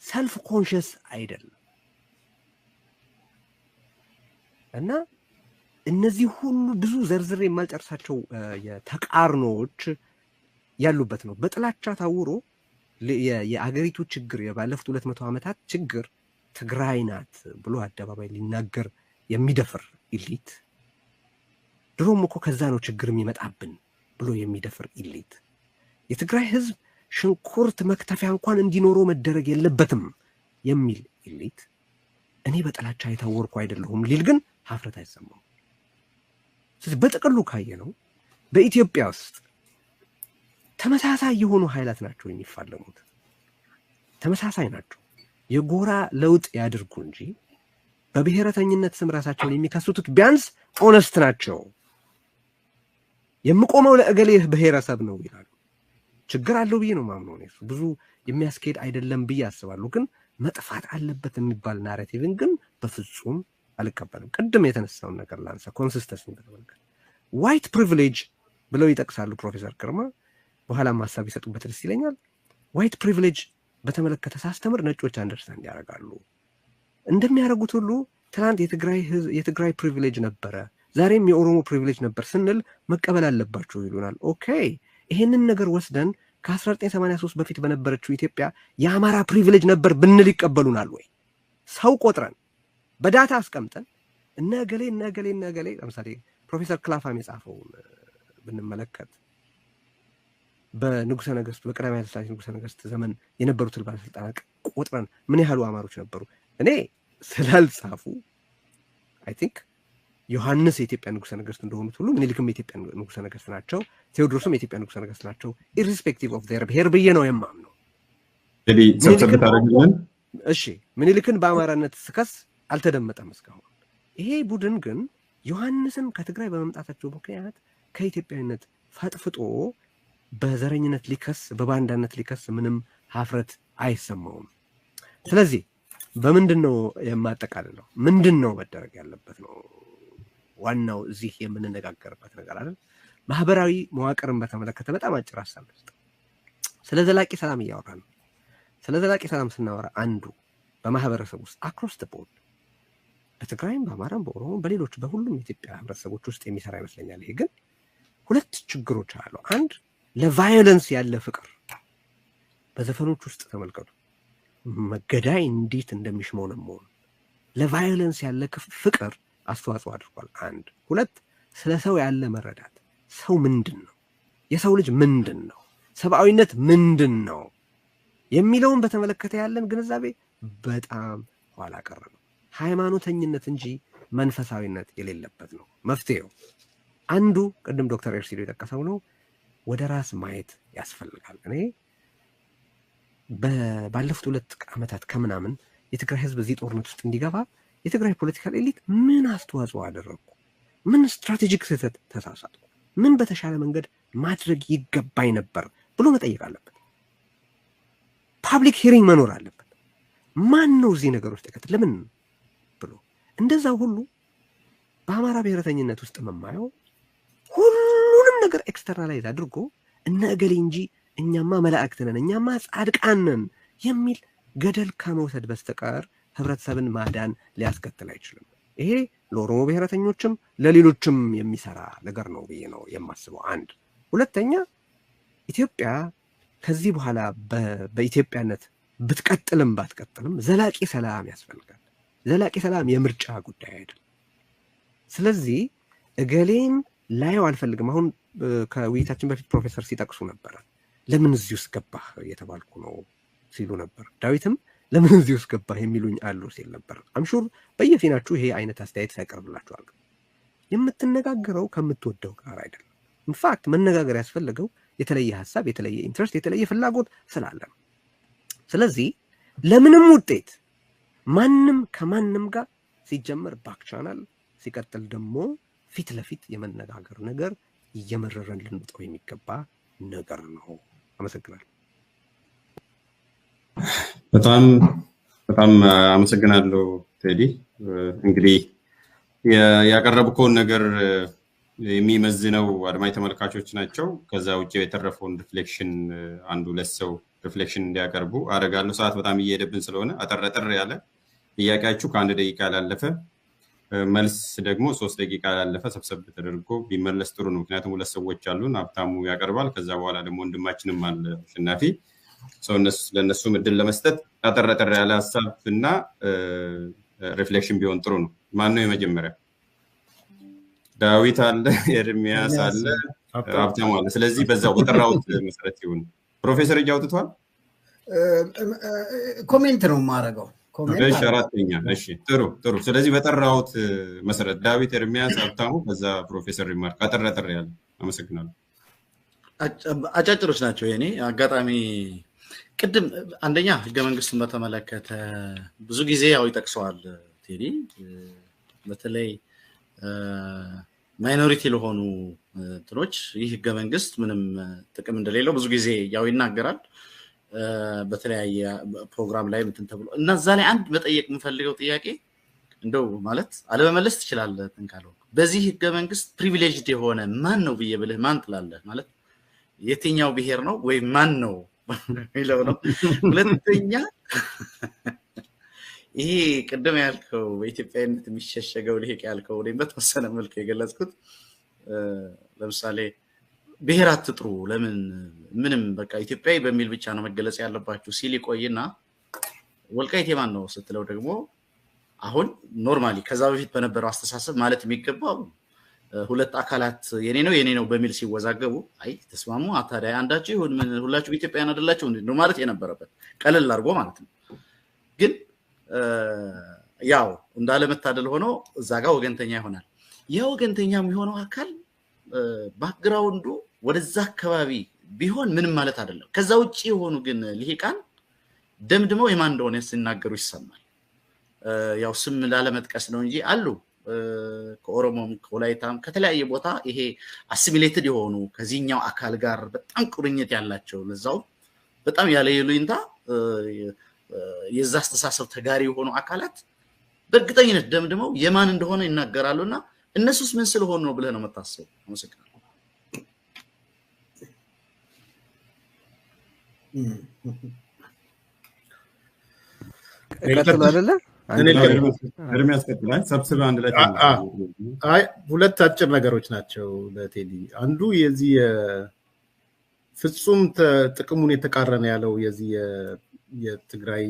ሰልፍ ኮንሽስ አይደለም። እና እነዚህ ሁሉ ብዙ ዘርዝሬ የማልጨርሳቸው የተቃርኖዎች ያሉበት ነው። በጥላቻ ታውሮ የአገሪቱ ችግር የባለፉት 200 ዓመታት ችግር ትግራይ ናት ብሎ አደባባይ ሊናገር የሚደፍር ኢሊት፣ ድሮም እኮ ከዛ ነው ችግር የሚመጣብን ብሎ የሚደፍር ኢሊት፣ የትግራይ ህዝብ ሽንኩርት መክተፊያ እንኳን እንዲኖረው መደረግ የለበትም የሚል ኢሊት እኔ በጥላቻ የታወርኩ አይደለሁም ሊል ግን ሀፍረት አይሰማው። ስለዚህ በጥቅሉ ካየነው በኢትዮጵያ ውስጥ ተመሳሳይ የሆኑ ኃይላት ናቸው የሚፋለሙት። ተመሳሳይ ናቸው። የጎራ ለውጥ ያድርጉ እንጂ በብሔረተኝነት ስም ራሳቸውን የሚከሱት ቢያንስ ኦነስት ናቸው። የምቆመው ለእገሌ ብሔረሰብ ነው ይላሉ። ችግር አለው ብዬ ነው ማምነው። እሱ ብዙ የሚያስኬድ አይደለም ብዬ አስባለሁ። ግን መጥፋት አለበት የሚባል ናሬቲቭን ግን በፍጹም አልቀበልም። ቅድም የተነሳውን ነገር ላንሳ። ኮንሲስተንሲ በተመለከተ ዋይት ፕሪቪሌጅ ብለው ይጠቅሳሉ ፕሮፌሰር ግርማ። በኋላም ሀሳብ ይሰጡበት ደስ ይለኛል። ዋይት ፕሪቪሌጅ በተመለከተ ሳስተምር ነጮች አንደርስታንድ ያደርጋሉ። እንደሚያደርጉት ሁሉ ትናንት የትግራይ ፕሪቪሌጅ ነበረ፣ ዛሬም የኦሮሞ ፕሪቪሌጅ ነበር ስንል መቀበል አለባቸው ይሉናል። ኦኬ፣ ይሄንን ነገር ወስደን ከ1983 በፊት በነበረችው ኢትዮጵያ የአማራ ፕሪቪሌጅ ነበር ብንል ይቀበሉናል ወይ? ሰው ቆጥረን በዳታ አስቀምጠን እነ ገሌ ለምሳሌ ፕሮፌሰር ክላፋም የጻፈውን ብንመለከት በንጉሰ ነገስቱ በቀዳማዊ ኃይለ ሥላሴ ንጉሰ ነገስት ዘመን የነበሩት ባለስልጣናት ቆጥረን ምን ያህሉ አማሮች ነበሩ? እኔ ስላልጻፉ አይ ቲንክ ዮሐንስ የኢትዮጵያ ንጉሰ ነገስት እንደሆኑት ሁሉ ምኒልክም የኢትዮጵያ ንጉሰ ነገስት ናቸው፣ ቴዎድሮስም የኢትዮጵያ ንጉሰ ነገስት ናቸው፣ ኢሪስፔክቲቭ ኦፍ ዜር ብሔር ብዬ ነው የማምነው። እሺ ምኒልክን በአማራነት ስከስ አልተደመጠም እስካሁን። ይሄ ቡድን ግን ዮሐንስን ከትግራይ በመምጣታቸው ምክንያት ከኢትዮጵያዊነት ፈጥፍጦ በዘረኝነት ሊከስ በባንዳነት ሊከስ ምንም ሀፍረት አይሰማውም። ስለዚህ በምንድን ነው የማጠቃልለው? ምንድን ነው መደረግ ያለበት ነው ዋናው እዚህ የምንነጋገርበት ነገር አይደል? ማህበራዊ መዋቅርን በተመለከተ በጣም አጭር ሀሳብ ልስጥ። ስለ ዘላቂ ሰላም እያወራን ነው። ስለ ዘላቂ ሰላም ስናወራ አንዱ በማህበረሰብ ውስጥ አክሮስ ዘ ቦርድ በትግራይም በአማራም በኦሮሞም በሌሎች በሁሉም የኢትዮጵያ ህብረተሰቦች ውስጥ የሚሰራ ይመስለኛል። ይሄ ግን ሁለት ችግሮች አሉ። አንድ ለቫዮለንስ ያለ ፍቅር በዘፈኖች ውስጥ ተመልከቱ። መገዳይ እንዴት እንደሚሽመው ለቫዮለንስ ያለ ፍቅር አስተዋጽኦ አድርጓል። አንድ ሁለት ስለ ሰው ያለ መረዳት፣ ሰው ምንድን ነው፣ የሰው ልጅ ምንድን ነው፣ ሰብአዊነት ምንድን ነው የሚለውን በተመለከተ ያለን ግንዛቤ በጣም ኋላ ቀር ነው። ሃይማኖተኝነት እንጂ መንፈሳዊነት የሌለበት ነው። መፍትሄው አንዱ ቅድም ዶክተር ኤርሲዶ የጠቀሰው ነው። ወደ ራስ ማየት ያስፈልጋል። እኔ ባለፉት 2 ዓመታት ከምናምን የትግራይ ህዝብ እዚህ ጦርነት ውስጥ እንዲገባ የትግራይ ፖለቲካል ኤሊት ምን አስተዋጽኦ አደረጉ? ምን ስትራቴጂክ ስህተት ተሳሳቱ? ምን በተሻለ መንገድ ማድረግ ይገባኝ ነበር ብሎ መጠየቅ አለበት። ፓብሊክ ሂሪንግ መኖር አለበት። ማን ነው እዚህ ነገር ውስጥ የከተተ ለምን ብሎ እንደዛው ሁሉ በአማራ ብሔረተኝነት ውስጥ መማየው ሁሉንም ነገር ኤክስተርናላይዝ አድርጎ እነ እገሌ እንጂ እኛማ መላእክት ነን፣ እኛማ ጻድቃን ነን የሚል ገደል ከመውሰድ በስተቀር ህብረተሰብን ማዳን ሊያስከትል አይችልም። ይሄ ለኦሮሞ ብሔረተኞችም ለሌሎችም የሚሰራ ነገር ነው ብዬ ነው የማስበው። አንድ ሁለተኛ ኢትዮጵያ ከዚህ በኋላ በኢትዮጵያነት ብትቀጥልም ባትቀጥልም ዘላቂ ሰላም ያስፈልጋል። ዘላቂ ሰላም የምርጫ ጉዳይ አይደለም። ስለዚህ እገሌን ላየው አልፈልግም። አሁን ከውይይታችን በፊት ፕሮፌሰር ሲጠቅሱ ነበር። ለምን እዚህ ውስጥ ገባህ እየተባልኩ ነው ሲሉ ነበር። ዳዊትም ለምን እዚህ ውስጥ ገባህ የሚሉኝ አሉ ሲል ነበር። አምሹር በየፊናችሁ ይሄ አይነት አስተያየት ሳይቀርብላችኋል። የምትነጋገረው ከምትወደው ጋር አይደለም። ኢንፋክት መነጋገር ያስፈልገው የተለየ ሀሳብ፣ የተለየ ኢንትረስት፣ የተለየ ፍላጎት ስላለ ነው። ስለዚህ ለምንም ውጤት ማንም ከማንም ጋር ሲጀመር ባክ ቻናል፣ ሲቀጥል ደግሞ ፊት ለፊት የመነጋገር ነገር እየመረረን ልንውጠው የሚገባ ነገር ነው። አመሰግናለሁ። በጣም አመሰግናለሁ ቴዲ። እንግዲህ ያቀረብከውን ነገር የሚመዝነው አድማጭ ተመልካቾች ናቸው። ከዛ ውጭ የተረፈውን ሪፍሌክሽን አንዱ ለሰው ሪፍሌክሽን እንዲያቀርቡ አደርጋለሁ። ሰዓት በጣም እየሄደብን ስለሆነ አጠር ያለ ጥያቄያችሁ ከ1 ደቂቃ ያላለፈ መልስ ደግሞ 3 ደቂቃ ያላለፈ ሰብሰብ ተደርጎ ቢመለስ ጥሩ ነው። ምክንያቱም 2 ሰዎች አሉን። ሀብታሙ ያቀርባል፣ ከዛ በኋላ ደግሞ ወንድማችንም አለ አሸናፊ። ለነሱም እድል ለመስጠት አጠር ያለ ሀሳብና ሪፍሌክሽን ቢሆን ጥሩ ነው። ማን ነው የመጀመሪያ? ዳዊት አለ፣ ኤርሚያስ አለ፣ ሀብታሙ አለ። ስለዚህ በዛው በጠራሁት መሰረት ይሁን። ፕሮፌሰር እጅ አውጥቷል። ኮሜንት ነው የማደርገው። ኮሜንት አራተኛ እሺ ጥሩ ስለዚህ በጠራሁት መሰረት ዳዊት ኤርሚያስ ሀብታሙ በዛ ፕሮፌሰር ሪማርክ አጠር ያለ አመሰግናለሁ አጫጭሮች ናቸው የኔ አጋጣሚ ቅድም አንደኛ ህገ መንግስቱን በተመለከተ ብዙ ጊዜ ያው ይጠቅሰዋል ቴዲ በተለይ ማይኖሪቲ ለሆኑ እንትኖች ይህ ህገ መንግስት ምንም ጥቅም እንደሌለው ብዙ ጊዜ ያው ይናገራል በተለያየ ፕሮግራም ላይ እንትን ተብሎ እና እዛ ላይ አንድ መጠየቅ የምፈልገው ጥያቄ እንደው ማለት አለመመለስ ትችላለህ እንካለው በዚህ ህገ መንግስት ፕሪቪሌጅድ የሆነ ማን ነው ብዬብልህ ማን ትላለህ ማለት የትኛው ብሔር ነው ወይ ማን ነው ይለው ነው ሁለተኛ ይሄ ቀደም ያልከው በኢትዮጵያዊነት የሚሸሸገው ልሂቅ ያልከው ወይም በተወሰነ መልኩ የገለጽኩት ለምሳሌ ብሔር አትጥሩ ለምን ምንም በቃ ኢትዮጵያዊ በሚል ብቻ ነው መገለጽ ያለባችሁ ሲል ይቆይና ወልቃይት የማን ነው ስትለው ደግሞ አሁን ኖርማሊ ከዛ በፊት በነበረው አስተሳሰብ ማለት የሚገባው ሁለት አካላት የኔ ነው በሚል ሲወዛገቡ አይ ተስማሙ አታዲያ አንዳችሁ ይሁን ሁላችሁ ኢትዮጵያውያን አይደላችሁ ነው ማለት የነበረበት ቀለል አድርጎ ማለት ነው ግን ያው እንዳለመታደል ሆኖ እዛ ጋር ወገንተኛ ይሆናል የወገንተኛ የሚሆነው አካል ባክግራውንዱ ወደዛ አካባቢ ቢሆን ምንም ማለት አይደለም ከዛ ውጪ የሆኑ ግን ልሂቃን ደምድመው የማን እንደሆነ ሲናገሩ ይሰማል ያው ስም ላለመጥቀስ ነው እንጂ አሉ ከኦሮሞም ከወላይታም ከተለያየ ቦታ ይሄ አሲሚሌትድ የሆኑ ከዚህኛው አካል ጋር በጣም ቁርኝት ያላቸው ለዛው በጣም ያለ ይሉኝታ የዛ አስተሳሰብ ተጋሪ የሆኑ አካላት በእርግጠኝነት ደምድመው የማን እንደሆነ ይናገራሉና እነሱስ ምን ስለሆኑ ነው ብለህ ነው መታሰብ አመሰግናለሁ ቀጥሎ አይደለ ኤርሚያስ ቀጥላል ሰብስበ አንድ ላይ አይ ሁለት አጭር ነገሮች ናቸው ለቴዲ አንዱ የዚህ ፍጹም ጥቅሙን የተቃረነ ያለው የዚህ የትግራይ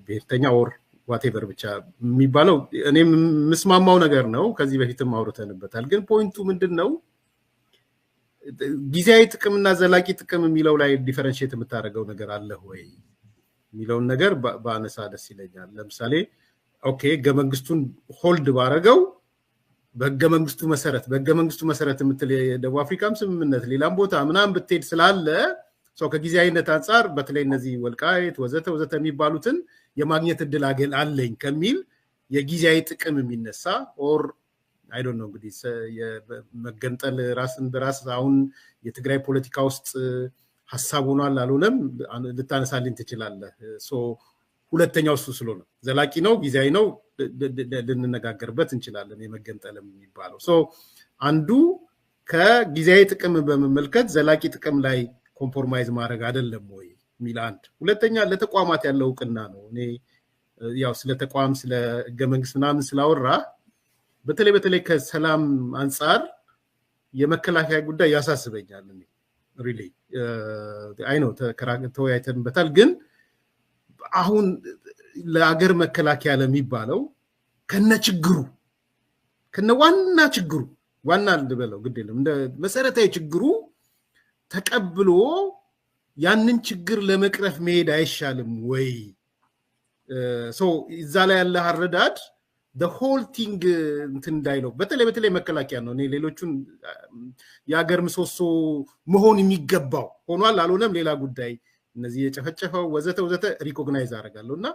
ብሔርተኛ ወር ዋቴቨር ብቻ የሚባለው እኔም መስማማው ነገር ነው ከዚህ በፊትም አውርተንበታል ግን ፖይንቱ ምንድነው ጊዜያዊ ጥቅምና ዘላቂ ጥቅም የሚለው ላይ ዲፈረንሺየት የምታደርገው ነገር አለ ወይ የሚለውን ነገር ባነሳ ደስ ይለኛል ለምሳሌ ኦኬ ህገ መንግስቱን ሆልድ ባረገው በህገ መንግስቱ መሰረት የምትል የደቡብ አፍሪካም ስምምነት ሌላም ቦታ ምናምን ብትሄድ ስላለ ሰው ከጊዜያዊነት አንፃር በተለይ እነዚህ ወልቃይት ወዘተ የሚባሉትን የማግኘት እድል አለኝ ከሚል የጊዜያዊ ጥቅም የሚነሳ ኦር አይ ዶንት ኖ እንግዲህ የመገንጠል ራስን በራስ አሁን የትግራይ ፖለቲካ ውስጥ ሐሳብ ሆኗል አልሆነም ልታነሳልኝ ትችላለህ ሶ ሁለተኛው እሱ ስለሆነ ዘላቂ ነው ጊዜያዊ ነው ልንነጋገርበት እንችላለን የመገንጠልም የሚባለው ሶ አንዱ ከጊዜያዊ ጥቅም በመመልከት ዘላቂ ጥቅም ላይ ኮምፕሮማይዝ ማድረግ አይደለም ወይ ሚል አንድ ሁለተኛ ለተቋማት ያለው እውቅና ነው እኔ ያው ስለ ተቋም ስለ ህገ መንግስት ምናምን ስላወራ በተለይ ከሰላም አንፃር የመከላከያ ጉዳይ ያሳስበኛል እኔ ሪሊ አይ ነው ተወያይተንበታል ግን አሁን ለሀገር መከላከያ ለሚባለው ዋና ችግሩ ዋና ልበለው ግዴለም እንደ መሰረታዊ ችግሩ ተቀብሎ ያንን ችግር ለመቅረፍ መሄድ አይሻልም ወይ ሶ እዛ ላይ ያለ አረዳድ the whole thing እንትን እንዳይለው በተለይ መከላከያ ነው እኔ ሌሎቹን የሀገር ምሰሶ መሆን የሚገባው ሆኗል አልሆነም ሌላ ጉዳይ እነዚህ የጨፈጨፈው ወዘተ ሪኮግናይዝ አደርጋለሁና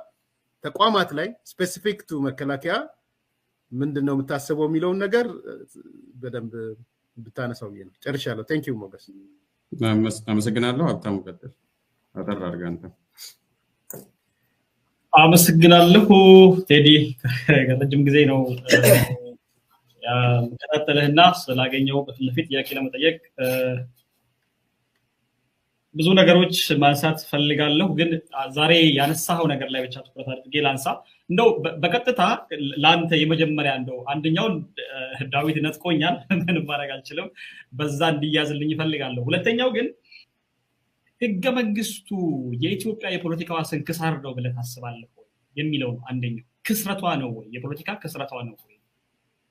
ተቋማት ላይ ስፔሲፊክ ቱ መከላከያ ምንድነው የምታስበው የሚለውን ነገር በደንብ ብታነሳው ይሄን ጨርሻለሁ ቴንክ ዩ ሞገስ አመሰግናለሁ ሀብታሙ ቀጥል አጠር አድርገህ አንተ አመሰግናለሁ ቴዲ ረጅም ጊዜ ነው ተከታተለህና ስላገኘው በፊት ጥያቄ ለመጠየቅ ብዙ ነገሮች ማንሳት ፈልጋለሁ ግን ዛሬ ያነሳው ነገር ላይ ብቻ ትኩረት አድርጌ ላንሳ እንደው በቀጥታ ላንተ የመጀመሪያ እንደው አንደኛው ዳዊት ነጥቆኛል ምንም ማድረግ አልችልም በዛ እንዲያዝልኝ ፈልጋለሁ ሁለተኛው ግን ህገ መንግስቱ የኢትዮጵያ የፖለቲካዋ ስንክሳር ነው ብለህ ታስባለህ ወይ የሚለው አንደኛው ክስረቷ ነው ወይ የፖለቲካ ክስረቷ ነው ወይ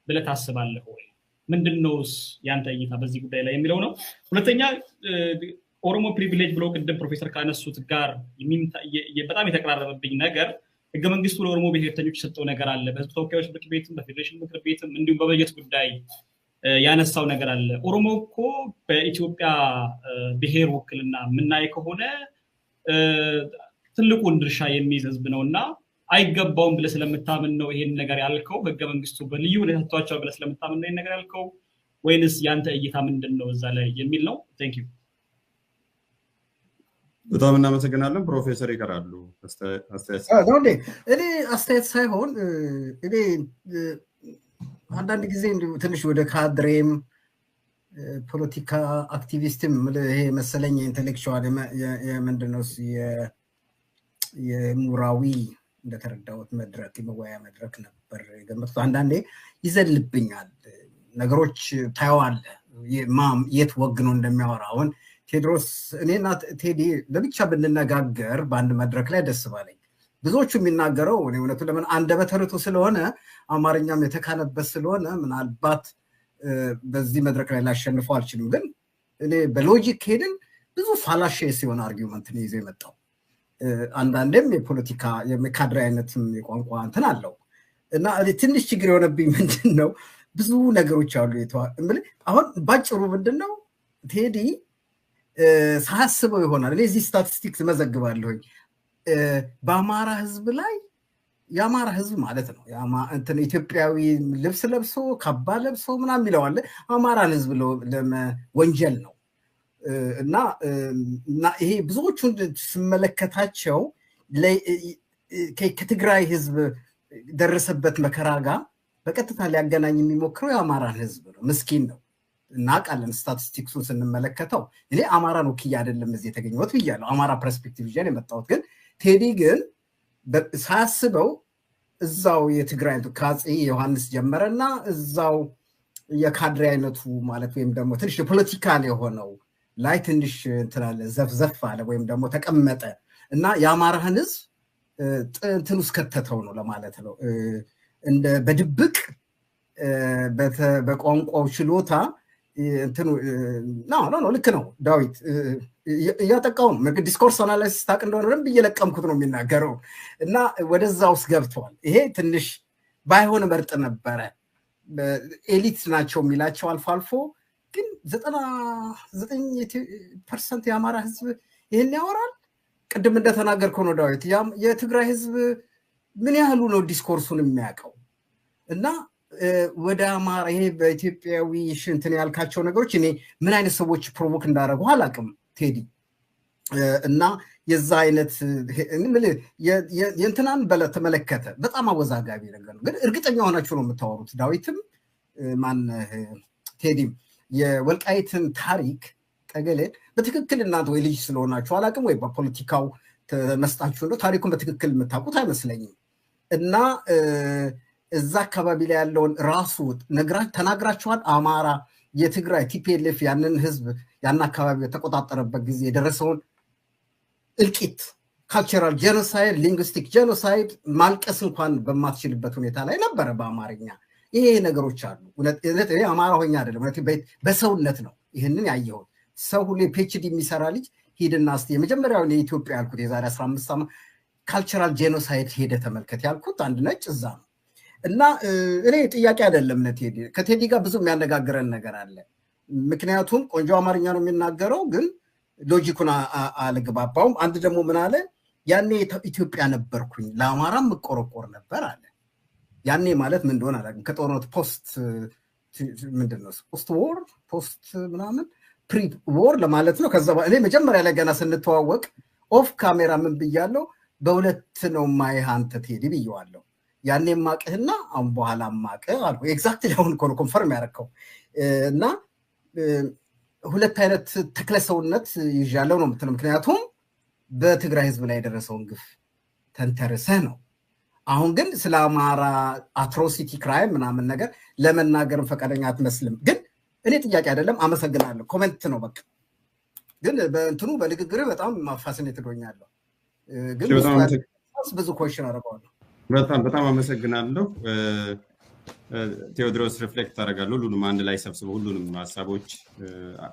ብለህ ታስባለህ ወይ ምንድነውስ ያንተ እይታ በዚህ ጉዳይ ላይ የሚለው ነው ሁለተኛ ኦሮሞ ፕሪቪሌጅ ብሎ ቅድም ፕሮፌሰር ካነሱት ጋር በጣም የተቀራረበብኝ ነገር ህገ መንግስቱ ለኦሮሞ ብሔርተኞች የሰጠው ነገር አለ። በህዝብ ተወካዮች ምክር ቤትም በፌዴሬሽን ምክር ቤትም እንዲሁም በበጀት ጉዳይ ያነሳው ነገር አለ። ኦሮሞ እኮ በኢትዮጵያ ብሔር ውክልና የምናይ ከሆነ ትልቁን ድርሻ የሚይዝ ህዝብ ነውና አይገባውም ብለህ ስለምታምን ነው ይሄን ነገር ያልከው? ህገ መንግስቱ በልዩ ሁኔታ ተቷቸው ብለህ ስለምታምን ነው ይሄን ነገር ያልከው ወይንስ ያንተ እይታ ምንድነው እዛ ላይ የሚል ነው? ቴንክ ዩ። በጣም እናመሰግናለን። ፕሮፌሰር ይቀራሉ አስተያየት። እኔ አስተያየት ሳይሆን እኔ አንዳንድ ጊዜ ትንሽ ወደ ካድሬም ፖለቲካ አክቲቪስትም ይሄ መሰለኝ ኢንተሌክቹዋል የምንድነው የምሁራዊ እንደተረዳሁት መድረክ የመወያያ መድረክ ነበር የገመቱት። አንዳንዴ ይዘልብኛል ነገሮች ታየዋለህ የት ወግ ነው እንደሚያወራ። አሁን ቴድሮስ እኔና ቴዲ ለብቻ ብንነጋገር በአንድ መድረክ ላይ ደስ ባለኝ። ብዙዎቹ የሚናገረው እውነቱ ለምን አንደበተ ርቱዕ ስለሆነ አማርኛም የተካነበት ስለሆነ ምናልባት በዚህ መድረክ ላይ ላሸንፈው አልችልም። ግን እኔ በሎጂክ ሄድን ብዙ ፋላሽ ሲሆን አርጊውመንት ነው ይዞ የመጣው። አንዳንዴም የፖለቲካ የካድሬ አይነትም የቋንቋ እንትን አለው እና ትንሽ ችግር የሆነብኝ ምንድን ነው ብዙ ነገሮች አሉ አሁን ባጭሩ ምንድን ነው ቴዲ ሳያስበው ይሆናል። እኔ እዚህ ስታቲስቲክስ መዘግባለሁኝ በአማራ ህዝብ ላይ የአማራ ህዝብ ማለት ነው እንትን ኢትዮጵያዊ ልብስ ለብሶ ካባ ለብሶ ምናምን ይለዋል አማራን ህዝብ ወንጀል ነው እና ይሄ ብዙዎቹን ስመለከታቸው ከትግራይ ህዝብ ደረሰበት መከራ ጋር በቀጥታ ሊያገናኝ የሚሞክረው የአማራን ህዝብ ነው። ምስኪን ነው እናውቃለን። ስታቲስቲክሱን ስንመለከተው እኔ አማራን ወክዬ አይደለም እዚህ የተገኘሁት ብያለሁ። አማራ ፐርስፔክቲቭ ይዤ የመጣሁት ግን ቴዲ ግን ሳያስበው እዛው የትግራይ ከአፄ ዮሐንስ ጀመረና እዛው የካድሬ አይነቱ ማለት ወይም ደግሞ ትንሽ የፖለቲካል የሆነው ላይ ትንሽ እንትናለ ዘፍዘፍ አለ ወይም ደግሞ ተቀመጠ እና የአማራህን ህዝብ እንትን ውስጥ ከተተው ነው ለማለት ነው። እንደ በድብቅ በቋንቋው ችሎታ እንትኑ ነው ልክ ነው ዳዊት እያጠቃው ነው። ዲስኮርስ አናላይሲስ ታውቅ እንደሆነ በደንብ እየለቀምኩት ነው የሚናገረው እና ወደዛ ውስጥ ገብተዋል። ይሄ ትንሽ ባይሆን መርጥ ነበረ። ኤሊት ናቸው የሚላቸው አልፎ አልፎ ግን 99% የአማራ ህዝብ ይህን ያወራል። ቅድም እንደተናገርከው ነው ዳዊት የትግራይ ህዝብ ምን ያህሉ ነው ዲስኮርሱን የሚያውቀው እና ወደ አማራ ይሄ በኢትዮጵያዊ ሽንትን ያልካቸው ነገሮች እኔ ምን አይነት ሰዎች ፕሮቮክ እንዳደረጉ አላውቅም ቴዲ እና የዛ አይነት የእንትናን በተመለከተ በጣም አወዛጋቢ ነገር ነው። ግን እርግጠኛ ሆናችሁ ነው የምታወሩት ዳዊትም ማን ቴዲም የወልቃይትን ታሪክ ጠገሌ በትክክል እናንተ ወይ ልጅ ስለሆናችሁ አላውቅም ወይ በፖለቲካው ተመስጣችሁ ነው ታሪኩን በትክክል የምታውቁት አይመስለኝም እና እዛ አካባቢ ላይ ያለውን ራሱ ተናግራችኋል። አማራ የትግራይ ቲፒኤልኤፍ ያንን ህዝብ ያን አካባቢ የተቆጣጠረበት ጊዜ የደረሰውን እልቂት ካልቸራል ጄኖሳይድ ሊንግዊስቲክ ጄኖሳይድ ማልቀስ እንኳን በማትችልበት ሁኔታ ላይ ነበረ በአማርኛ። ይሄ ነገሮች አሉ። እውነት አማራ ሆኛ አይደለም በሰውነት ነው ይህንን ያየሁት። ሰው ሁሌ ፒኤችዲ የሚሰራ ልጅ ሂድና እስኪ የመጀመሪያውን የኢትዮጵያ ያልኩት የዛሬ 15 ዓመት ካልቸራል ጄኖሳይድ ሄደ ተመልከት ያልኩት አንድ ነጭ እዛ ነው እና እኔ ጥያቄ አይደለም ከቴዲ ጋር ብዙ የሚያነጋግረን ነገር አለ። ምክንያቱም ቆንጆ አማርኛ ነው የሚናገረው ግን ሎጂኩን አልግባባውም። አንድ ደግሞ ምን አለ ያኔ ኢትዮጵያ ነበርኩኝ ለአማራም መቆረቆር ነበር አለ። ያኔ ማለት ምን እንደሆነ አላውቅም። ከጦርነት ፖስት ምንድነው ፖስት ዎር ፖስት ምናምን ፕሪ ዎር ለማለት ነው። ከዛ እኔ መጀመሪያ ላይ ገና ስንተዋወቅ ኦፍ ካሜራ ምን ብያለሁ በሁለት ነው ማይህ አንተ ቴዲ ብየዋለሁ። ያኔ ማቅህና አሁን በኋላ ማቅህ አልኩ። ኤግዛክትሊ አሁን እኮ ነው ኮንፈርም ያደረከው እና ሁለት አይነት ተክለሰውነት ይዣለው ነው የምትለው። ምክንያቱም በትግራይ ህዝብ ላይ የደረሰውን ግፍ ተንተርሰህ ነው። አሁን ግን ስለ አማራ አትሮሲቲ ክራይም ምናምን ነገር ለመናገር ፈቃደኛ አትመስልም። ግን እኔ ጥያቄ አይደለም አመሰግናለሁ፣ ኮሜንት ነው በቃ። ግን በእንትኑ በንግግር በጣም ፋሲኔትድ ሆኛለሁ። ግን ብዙ ኮሽን አደርገዋለሁ። በጣም አመሰግናለሁ። ቴዎድሮስ ሪፍሌክት ታደርጋለህ ሁሉንም አንድ ላይ ሰብስበው ሁሉንም ሀሳቦች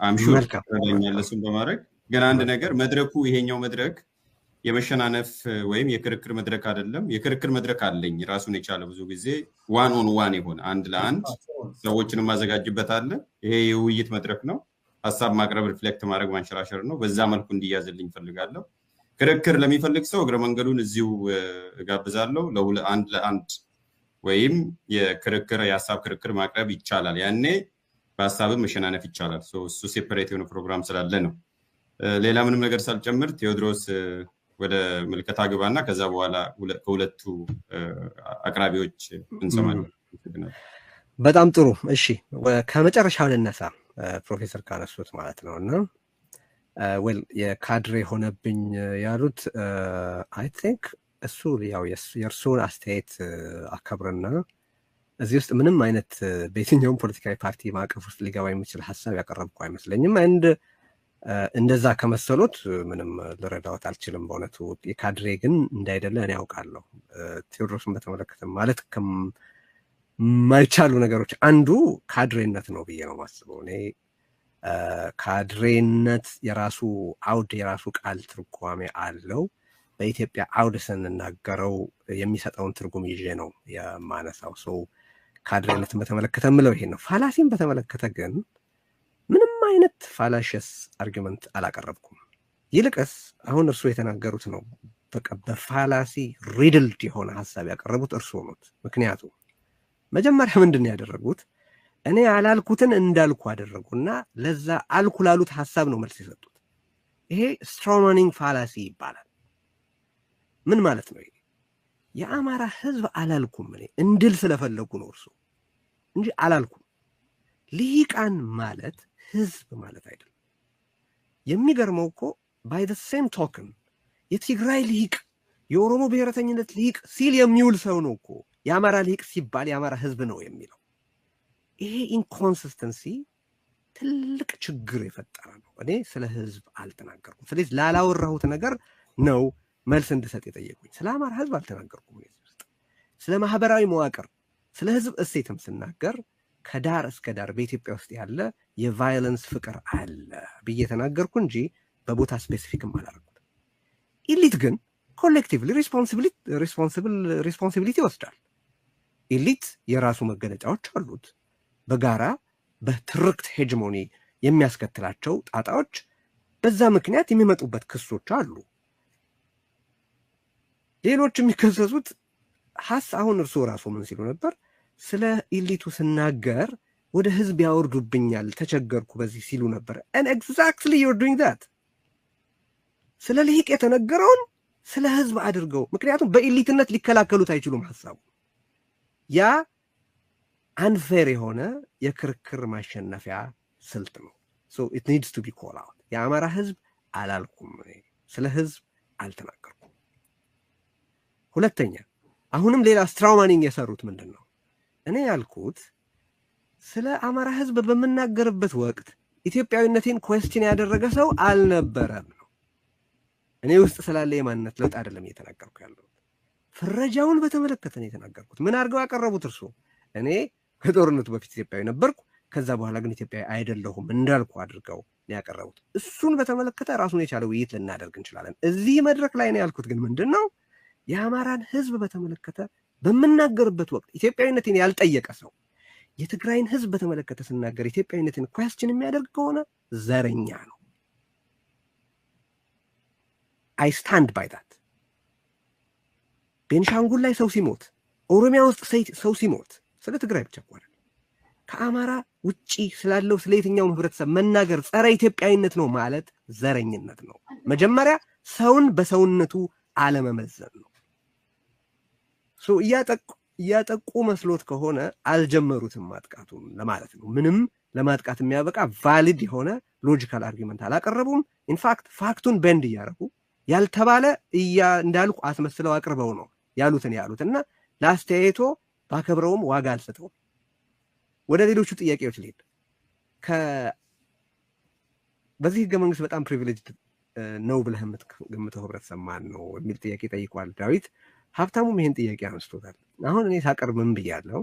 አምሹር ረዳኛል እሱን በማድረግ ግን አንድ ነገር መድረኩ ይሄኛው መድረክ የመሸናነፍ ወይም የክርክር መድረክ አይደለም። የክርክር መድረክ አለኝ ራሱን የቻለ ብዙ ጊዜ ዋን ኦን ዋን የሆነ አንድ ለአንድ ሰዎችን ማዘጋጅበት አለ። ይሄ የውይይት መድረክ ነው። ሀሳብ ማቅረብ፣ ሪፍሌክት ማድረግ፣ ማንሸራሸር ነው። በዛ መልኩ እንዲያዝልኝ ፈልጋለሁ። ክርክር ለሚፈልግ ሰው እግረ መንገዱን እዚሁ እጋብዛለሁ። አንድ ለአንድ ወይም የሀሳብ ክርክር ማቅረብ ይቻላል። ያኔ በሀሳብም መሸናነፍ ይቻላል። እሱ ሴፐሬት የሆነ ፕሮግራም ስላለ ነው። ሌላ ምንም ነገር ሳልጨምር ቴዎድሮስ ወደ ምልከታ ግባና ከዛ በኋላ ከሁለቱ አቅራቢዎች እንሰማለን። በጣም ጥሩ። እሺ ከመጨረሻው ልነሳ፣ ፕሮፌሰር ካነሱት ማለት ነው። እና ዌል የካድሬ ሆነብኝ ያሉት አይ ቲንክ እሱ ያው የእርሱን አስተያየት አከብርና እዚህ ውስጥ ምንም አይነት በየትኛውም ፖለቲካዊ ፓርቲ ማዕቀፍ ውስጥ ሊገባ የሚችል ሀሳብ ያቀረብኩ አይመስለኝም። አንድ እንደዛ ከመሰሉት ምንም ልረዳዎት አልችልም በእውነቱ። የካድሬ ግን እንዳይደለ እኔ ያውቃለሁ። ቴዎድሮስን በተመለከተ ማለት ከማይቻሉ ነገሮች አንዱ ካድሬነት ነው ብዬ ነው ማስበው። እኔ ካድሬነት የራሱ አውድ የራሱ ቃል ትርጓሜ አለው። በኢትዮጵያ አውድ ስንናገረው የሚሰጠውን ትርጉም ይዤ ነው የማነሳው። ሰው ካድሬነትን በተመለከተ ምለው ይሄ ነው። ፋላሲን በተመለከተ ግን ምንም አይነት ፋላሽስ አርጊመንት አላቀረብኩም። ይልቅስ አሁን እርሱ የተናገሩት ነው በቃ በፋላሲ ሪድልድ የሆነ ሀሳብ ያቀረቡት እርሱ ነው። ምክንያቱም መጀመሪያ ምንድን ያደረጉት እኔ ያላልኩትን እንዳልኩ አደረጉና ለዛ አልኩ ላሉት ሀሳብ ነው መልስ የሰጡት። ይሄ ስትሮማኒንግ ፋላሲ ይባላል። ምን ማለት ነው? የአማራ ህዝብ አላልኩም እኔ እንድል ስለፈለጉ ነው እርሱ እንጂ አላልኩም። ልሂቃን ማለት ህዝብ ማለት አይደለም። የሚገርመው እኮ ባይ ዘ ሴም ቶክን የትግራይ ልሂቅ የኦሮሞ ብሔረተኝነት ልሂቅ ሲል የሚውል ሰው ነው እኮ የአማራ ልሂቅ ሲባል የአማራ ህዝብ ነው የሚለው። ይሄ ኢንኮንሲስተንሲ ትልቅ ችግር የፈጠረ ነው። እኔ ስለ ህዝብ አልተናገርኩም። ስለዚህ ላላወራሁት ነገር ነው መልስ እንድሰጥ የጠየቁኝ። ስለ አማራ ህዝብ አልተናገርኩም። ስለ ማህበራዊ መዋቅር፣ ስለ ህዝብ እሴትም ስናገር ከዳር እስከ ዳር በኢትዮጵያ ውስጥ ያለ የቫዮለንስ ፍቅር አለ ብዬ ተናገርኩ እንጂ በቦታ ስፔሲፊክም አላደረኩት። ኢሊት ግን ኮሌክቲቭሊ ሪስፖንሲቢሊቲ ይወስዳል። ኢሊት የራሱ መገለጫዎች አሉት። በጋራ በትርክት ሄጅሞኒ የሚያስከትላቸው ጣጣዎች፣ በዛ ምክንያት የሚመጡበት ክሶች አሉ። ሌሎች የሚከሰሱት አሁን እርሱ ራሱ ምን ሲሉ ነበር? ስለ ኢሊቱ ስናገር ወደ ህዝብ ያወርዱብኛል፣ ተቸገርኩ በዚህ ሲሉ ነበር። and exactly you're doing that። ስለ ልሂቅ የተነገረውን ስለ ህዝብ አድርገው፣ ምክንያቱም በኢሊትነት ሊከላከሉት አይችሉም ሀሳቡ። ያ አንፌር የሆነ የክርክር ማሸነፊያ ስልት ነው። so it needs to be called out። የአማራ ህዝብ አላልኩም፣ ስለ ህዝብ አልተናገርኩም። ሁለተኛ አሁንም ሌላ ስትራውማኒንግ የሰሩት ምንድን ነው? እኔ ያልኩት ስለ አማራ ህዝብ በምናገርበት ወቅት ኢትዮጵያዊነቴን ኩዌስችን ያደረገ ሰው አልነበረም ነው። እኔ ውስጥ ስላለ የማንነት ለውጥ አይደለም እየተናገርኩ ያለሁት። ፍረጃውን በተመለከተ ነው የተናገርኩት። ምን አድርገው ያቀረቡት እርሱ? እኔ ከጦርነቱ በፊት ኢትዮጵያዊ ነበርኩ፣ ከዛ በኋላ ግን ኢትዮጵያዊ አይደለሁም እንዳልኩ አድርገው ነው ያቀረቡት። እሱን በተመለከተ ራሱን የቻለ ውይይት ልናደርግ እንችላለን። እዚህ መድረክ ላይ ነው ያልኩት ግን ምንድን ነው የአማራን ህዝብ በተመለከተ በምናገርበት ወቅት ኢትዮጵያዊነትን ያልጠየቀ ሰው የትግራይን ህዝብ በተመለከተ ስናገር ኢትዮጵያዊነትን ኩዌስችን የሚያደርግ ከሆነ ዘረኛ ነው። አይ ስታንድ ባይ ዳት። ቤንሻንጉል ላይ ሰው ሲሞት፣ ኦሮሚያ ውስጥ ሰው ሲሞት ስለ ትግራይ ብቻ እኮ አይደለም፣ ከአማራ ውጪ ስላለው ስለ የትኛውም ህብረተሰብ መናገር ጸረ ኢትዮጵያዊነት ነው ማለት ዘረኝነት ነው። መጀመሪያ ሰውን በሰውነቱ አለመመዘን ነው። እያጠቁ መስሎት ከሆነ አልጀመሩትም ማጥቃቱን ለማለት ነው። ምንም ለማጥቃት የሚያበቃ ቫሊድ የሆነ ሎጂካል አርጊመንት አላቀረቡም። ኢንፋክት ፋክቱን ቤንድ እያደረጉ ያልተባለ እንዳልኩ አስመስለው አቅርበው ነው ያሉትን እና ለአስተያየቶ ባከብረውም ዋጋ አልሰጠውም። ወደ ሌሎቹ ጥያቄዎች ልሄድ። በዚህ ህገ መንግስት በጣም ፕሪቪሌጅድ ነው ብለህ የምትገምተው ህብረተሰብ ማን ነው የሚል ጥያቄ ጠይቋል ዳዊት። ሀብታሙም ይሄን ጥያቄ አንስቶታል። አሁን እኔ ሳቀርብ ምን ብያለሁ?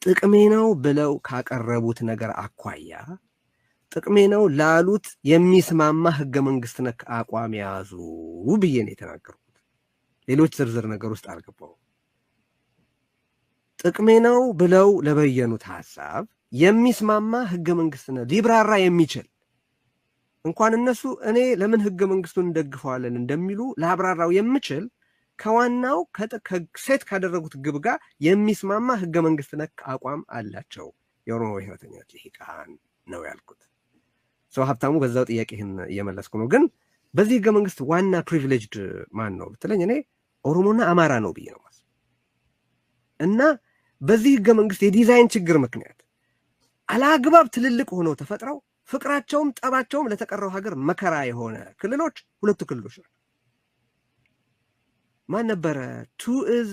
ጥቅሜ ነው ብለው ካቀረቡት ነገር አኳያ ጥቅሜ ነው ላሉት የሚስማማ ህገ መንግስት ነክ አቋም ያዙ ብዬ ነው የተናገርኩት። ሌሎች ዝርዝር ነገር ውስጥ አልገባው። ጥቅሜ ነው ብለው ለበየኑት ሐሳብ የሚስማማ ህገ መንግስት ነው ሊብራራ የሚችል እንኳን እነሱ እኔ ለምን ህገ መንግስቱን እንደግፈዋለን እንደሚሉ ላብራራው የምችል ከዋናው ሴት ካደረጉት ግብ ጋር የሚስማማ ህገ መንግስት ነክ አቋም አላቸው የኦሮሞ ብሔረተኞች ልሂቃን ነው ያልኩት። ሰው ሀብታሙ በዛው ጥያቄህን እየመለስኩ ነው። ግን በዚህ ህገ መንግስት ዋና ፕሪቪሌጅድ ማን ነው ብትለኝ እኔ ኦሮሞና አማራ ነው ብዬ ነው ማለት እና በዚህ ህገ መንግስት የዲዛይን ችግር ምክንያት አላግባብ ትልልቅ ሆነው ተፈጥረው ፍቅራቸውም ጠባቸውም ለተቀረው ሀገር መከራ የሆነ ክልሎች ሁለቱ ክልሎች ናቸው። ማን ነበረ? 2 is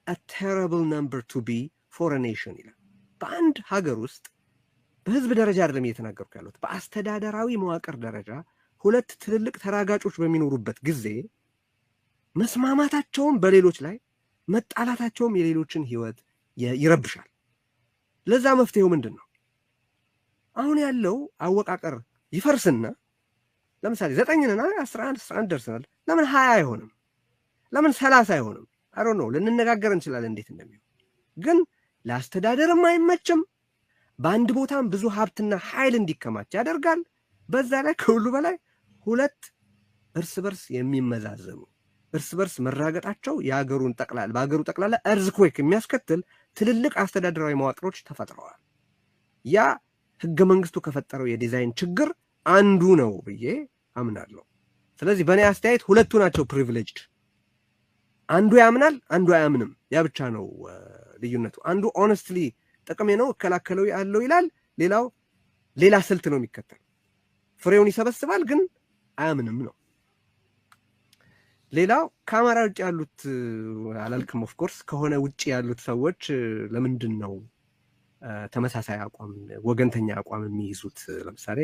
a terrible number to be for a nation ይላል። በአንድ ሀገር ውስጥ በህዝብ ደረጃ አይደለም እየተናገርኩ ያለሁት፣ በአስተዳደራዊ መዋቅር ደረጃ ሁለት ትልልቅ ተራጋጮች በሚኖሩበት ጊዜ መስማማታቸውም በሌሎች ላይ መጣላታቸውም የሌሎችን ህይወት ይረብሻል። ለዛ መፍትሄው ምንድን ነው? አሁን ያለው አወቃቀር ይፈርስና ለምሳሌ 9ና 11 ደርሰናል። ለምን 20 አይሆንም? ለምን 30 አይሆንም? አሮ ነው ልንነጋገር እንችላለን እንዴት እንደሚሆን። ግን ለአስተዳደርም አይመችም። በአንድ ቦታም ብዙ ሀብትና ኃይል እንዲከማች ያደርጋል። በዛ ላይ ከሁሉ በላይ ሁለት እርስ በርስ የሚመዛዘኑ እርስ በርስ መራገጣቸው የሀገሩን ጠቅላላ በሀገሩ ጠቅላላ እርዝኩዌክ የሚያስከትል ትልልቅ አስተዳደራዊ መዋቅሮች ተፈጥረዋል። ያ ህገ መንግስቱ ከፈጠረው የዲዛይን ችግር አንዱ ነው ብዬ አምናለሁ። ስለዚህ በእኔ አስተያየት ሁለቱ ናቸው ፕሪቪሌጅድ። አንዱ ያምናል፣ አንዱ አያምንም። ያ ብቻ ነው ልዩነቱ። አንዱ ኦነስትሊ ጥቅሜ ነው እከላከለው ያለው ይላል፣ ሌላው ሌላ ስልት ነው የሚከተል። ፍሬውን ይሰበስባል ግን አያምንም ነው። ሌላው ከአማራ ውጭ ያሉት አላልክም። ኦፍኮርስ ከሆነ ውጭ ያሉት ሰዎች ለምንድን ነው ተመሳሳይ አቋም ወገንተኛ አቋም የሚይዙት? ለምሳሌ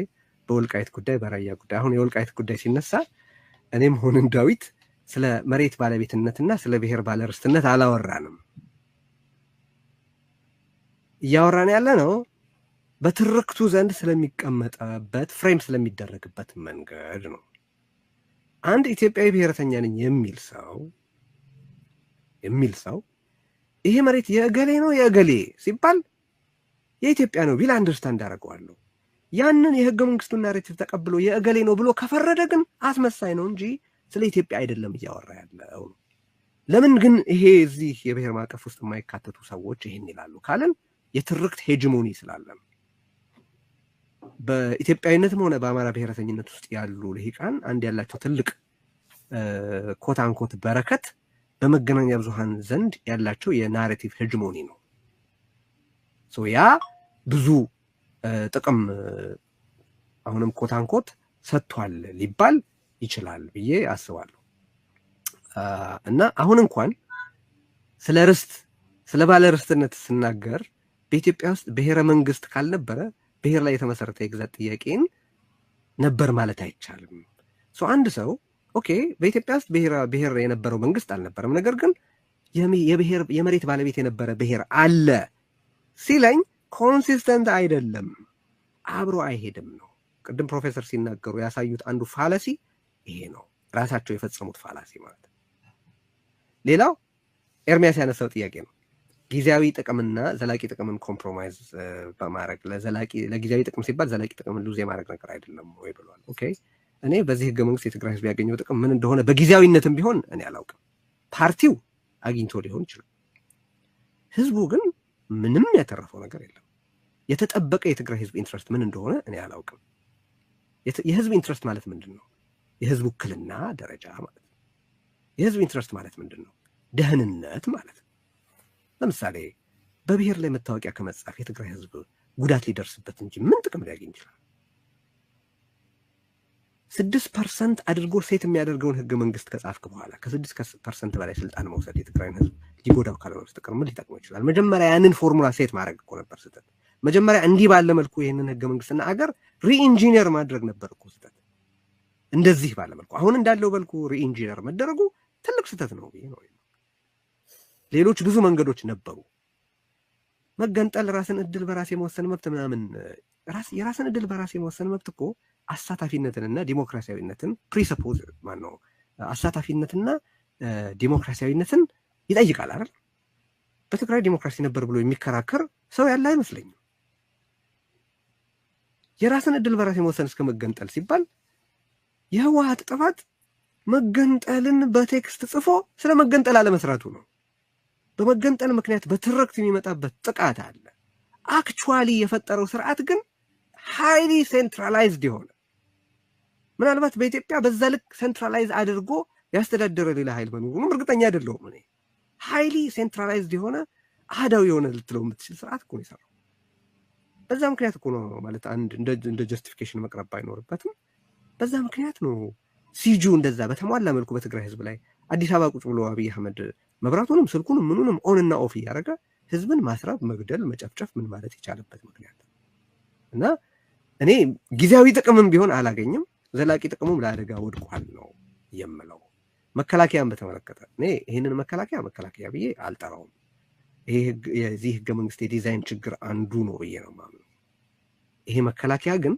በወልቃይት ጉዳይ፣ በራያ ጉዳይ። አሁን የወልቃይት ጉዳይ ሲነሳ እኔም ሆንን ዳዊት ስለ መሬት ባለቤትነትና ስለ ብሔር ባለርስትነት አላወራንም። እያወራን ያለ ነው በትርክቱ ዘንድ ስለሚቀመጠበት ፍሬም ስለሚደረግበት መንገድ ነው። አንድ ኢትዮጵያዊ ብሔረተኛ ነኝ የሚል ሰው ይሄ መሬት የእገሌ ነው የእገሌ ሲባል የኢትዮጵያ ነው ቢል አንደርስታንድ አደርገዋለሁ። ያንን የህገ መንግስቱን ናሬቲቭ ተቀብሎ የእገሌ ነው ብሎ ከፈረደ ግን አስመሳይ ነው እንጂ ስለ ኢትዮጵያ አይደለም እያወራ ያለው። ለምን ግን ይሄ እዚህ የብሔር ማዕቀፍ ውስጥ የማይካተቱ ሰዎች ይሄን ይላሉ ካልን የትርክት ሄጅሞኒ ስላለን በኢትዮጵያዊነትም ሆነ በአማራ ብሔረተኝነት ውስጥ ያሉ ልሂቃን አንድ ያላቸው ትልቅ ኮት አንኮት በረከት በመገናኛ ብዙሃን ዘንድ ያላቸው የናሬቲቭ ሄጅሞኒ ነው። ያ ብዙ ጥቅም አሁንም ኮት አንኮት ሰጥቷል ሊባል ይችላል ብዬ አስባለሁ። እና አሁን እንኳን ስለ ርስት ስለ ባለ ርስትነት ስናገር በኢትዮጵያ ውስጥ ብሔረ መንግስት ካልነበረ ብሔር ላይ የተመሰረተ የግዛት ጥያቄን ነበር ማለት አይቻልም። አንድ ሰው ኦኬ በኢትዮጵያ ውስጥ ብሔር የነበረው መንግስት አልነበረም፣ ነገር ግን የመሬት ባለቤት የነበረ ብሔር አለ ሲለኝ ኮንሲስተንት አይደለም፣ አብሮ አይሄድም ነው። ቅድም ፕሮፌሰር ሲናገሩ ያሳዩት አንዱ ፋላሲ ይሄ ነው፣ ራሳቸው የፈጸሙት ፋላሲ ማለት። ሌላው ኤርሚያስ ያነሳው ጥያቄ ነው፣ ጊዜያዊ ጥቅምና ዘላቂ ጥቅምን ኮምፕሮማይዝ በማድረግ ለጊዜያዊ ጥቅም ሲባል ዘላቂ ጥቅምን ሉዝ የማድረግ ነገር አይደለም ወይ ብሏል። ኦኬ እኔ በዚህ ህገ መንግስት የትግራይ ህዝብ ያገኘው ጥቅም ምን እንደሆነ በጊዜያዊነትም ቢሆን እኔ አላውቅም። ፓርቲው አግኝቶ ሊሆን ይችላል፣ ህዝቡ ግን ምንም ያተረፈው ነገር የለም። የተጠበቀ የትግራይ ህዝብ ኢንትረስት ምን እንደሆነ እኔ አላውቅም። የህዝብ ኢንትረስት ማለት ምንድን ነው? የህዝብ ውክልና ደረጃ ማለት ነው። የህዝብ ኢንትረስት ማለት ምንድን ነው? ደህንነት ማለት ነው። ለምሳሌ በብሔር ላይ መታወቂያ ከመጻፍ የትግራይ ህዝብ ጉዳት ሊደርስበት እንጂ ምን ጥቅም ሊያገኝ ይችላል? 6% አድርጎ ሴት የሚያደርገውን ህገ መንግስት ከጻፍክ በኋላ ከ6% በላይ ስልጣን መውሰድ የትግራይን ህዝብ ሊጎዳው ካልሆነ በስተቀር ምን ሊጠቅመው ይችላል? መጀመሪያ ያንን ፎርሙላ ሴት ማድረግ እኮ ነበር ስህተት። መጀመሪያ እንዲህ ባለ መልኩ ይህንን ህገ መንግስትና አገር ሪኢንጂነር ማድረግ ነበር እኮ ስህተት። እንደዚህ ባለ መልኩ አሁን እንዳለው መልኩ ሪኢንጂነር መደረጉ ትልቅ ስህተት ነው ብዬ ነው። ሌሎች ብዙ መንገዶች ነበሩ። መገንጠል፣ ራስን እድል በራስ የመወሰን መብት ምናምን የራስን እድል በራስ የመወሰን መብት እኮ አሳታፊነትንና ዲሞክራሲያዊነትን ፕሪሰፖዝ ማነው አሳታፊነትና ዲሞክራሲያዊነትን ይጠይቃል አይደል? በትግራይ ዲሞክራሲ ነበር ብሎ የሚከራከር ሰው ያለ አይመስለኝም። የራስን እድል በራስ የመወሰን እስከ መገንጠል ሲባል የህወሓት ጥፋት መገንጠልን በቴክስት ጽፎ ስለ መገንጠል አለመስራቱ ነው። በመገንጠል ምክንያት በትርክት የሚመጣበት ጥቃት አለ። አክቹዋሊ የፈጠረው ስርዓት ግን ሃይሊ ሴንትራላይዝድ የሆነ ምናልባት በኢትዮጵያ በዛ ልክ ሴንትራላይዝ አድርጎ ያስተዳደረ ሌላ ኃይል መኖሩንም እርግጠኛ አይደለሁም እኔ። ሃይሊ ሴንትራላይዝድ የሆነ አህዳዊ የሆነ ልትለው የምትችል ስርዓት እኮ ነው የሰራው። በዛ ምክንያት እኮ ነው ማለት አንድ እንደ ጀስቲፊኬሽን መቅረብ ባይኖርበትም በዛ ምክንያት ነው ሲጁ እንደዛ በተሟላ መልኩ በትግራይ ህዝብ ላይ አዲስ አበባ ቁጭ ብሎ አብይ አህመድ መብራቱንም ስልኩንም ምኑንም ኦንና ኦፍ እያደረገ ህዝብን ማስራብ፣ መግደል፣ መጨፍጨፍ ምን ማለት የቻለበት ምክንያት እና እኔ ጊዜያዊ ጥቅምም ቢሆን አላገኝም፣ ዘላቂ ጥቅሙም ለአደጋ ወድቋል ነው የምለው። መከላከያን በተመለከተ እኔ ይህንን መከላከያ ብዬ አልጠራውም። ይሄ የዚህ ህገ መንግስት የዲዛይን ችግር አንዱ ነው ብዬ ነው የማምነው። ይሄ መከላከያ ግን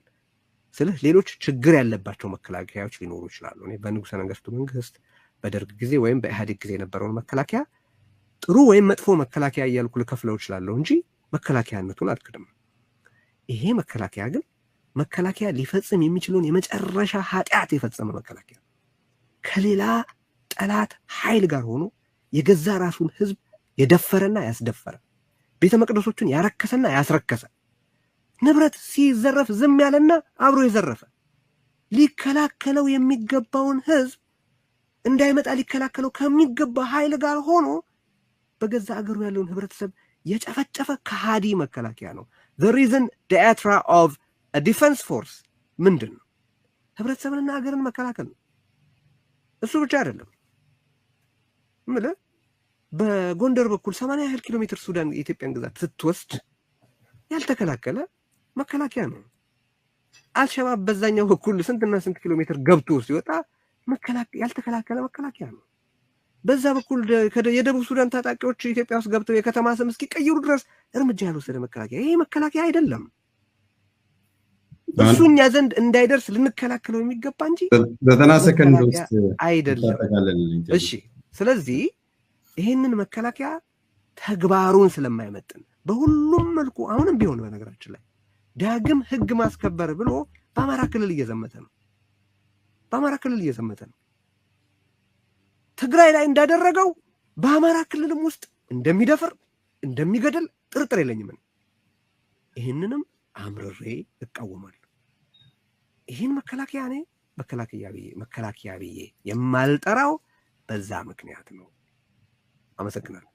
ስልህ ሌሎች ችግር ያለባቸው መከላከያዎች ሊኖሩ ይችላሉ። እኔ በንጉሠ ነገሥቱ መንግስት በደርግ ጊዜ ወይም በኢህአዴግ ጊዜ የነበረውን መከላከያ ጥሩ ወይም መጥፎ መከላከያ እያልኩ ልከፍለው እችላለሁ እንጂ መከላከያነቱን አልክድም። ይሄ መከላከያ ግን መከላከያ ሊፈጽም የሚችለውን የመጨረሻ ኃጢአት የፈጸመ መከላከያ ከሌላ ጠላት ኃይል ጋር ሆኖ የገዛ ራሱን ህዝብ የደፈረና ያስደፈረ፣ ቤተ መቅደሶቹን ያረከሰና ያስረከሰ፣ ንብረት ሲዘረፍ ዝም ያለና አብሮ የዘረፈ፣ ሊከላከለው የሚገባውን ህዝብ እንዳይመጣ ሊከላከለው ከሚገባ ኃይል ጋር ሆኖ በገዛ አገሩ ያለውን ህብረተሰብ የጨፈጨፈ ከሃዲ መከላከያ ነው። the reason diatra of a defense force ምንድን ነው? ህብረተሰብንና ሀገርን መከላከል ነው። እሱ ብቻ አይደለም። ምንድነው በጎንደር በኩል 80 ያህል ኪሎ ሜትር ሱዳን የኢትዮጵያን ግዛት ስትወስድ ያልተከላከለ መከላከያ ነው። አልሸባብ በዛኛው በኩል ስንትና ስንት ኪሎ ሜትር ገብቶ ሲወጣ ያልተከላከለ መከላከያ ነው። በዛ በኩል የደቡብ ሱዳን ታጣቂዎች ኢትዮጵያ ውስጥ ገብተው የከተማ ስም እስኪቀይሩ ድረስ እርምጃ ያልወሰደ መከላከያ ይሄ መከላከያ አይደለም። እሱኛ ዘንድ እንዳይደርስ ልንከላከለው የሚገባ እንጂ 90 ሰከንድ ውስጥ አይደለም። እሺ፣ ስለዚህ ይሄንን መከላከያ ተግባሩን ስለማይመጥን በሁሉም መልኩ አሁንም ቢሆን በነገራችን ላይ ዳግም ህግ ማስከበር ብሎ በአማራ ክልል እየዘመተ ነው። ትግራይ ላይ እንዳደረገው በአማራ ክልልም ውስጥ እንደሚደፍር እንደሚገድል ጥርጥር የለኝም። ይህንንም አምርሬ እቃወማለሁ። ይህን መከላከያ እኔ መከላከያ ብዬ የማልጠራው በዛ ምክንያት ነው። አመሰግናለሁ።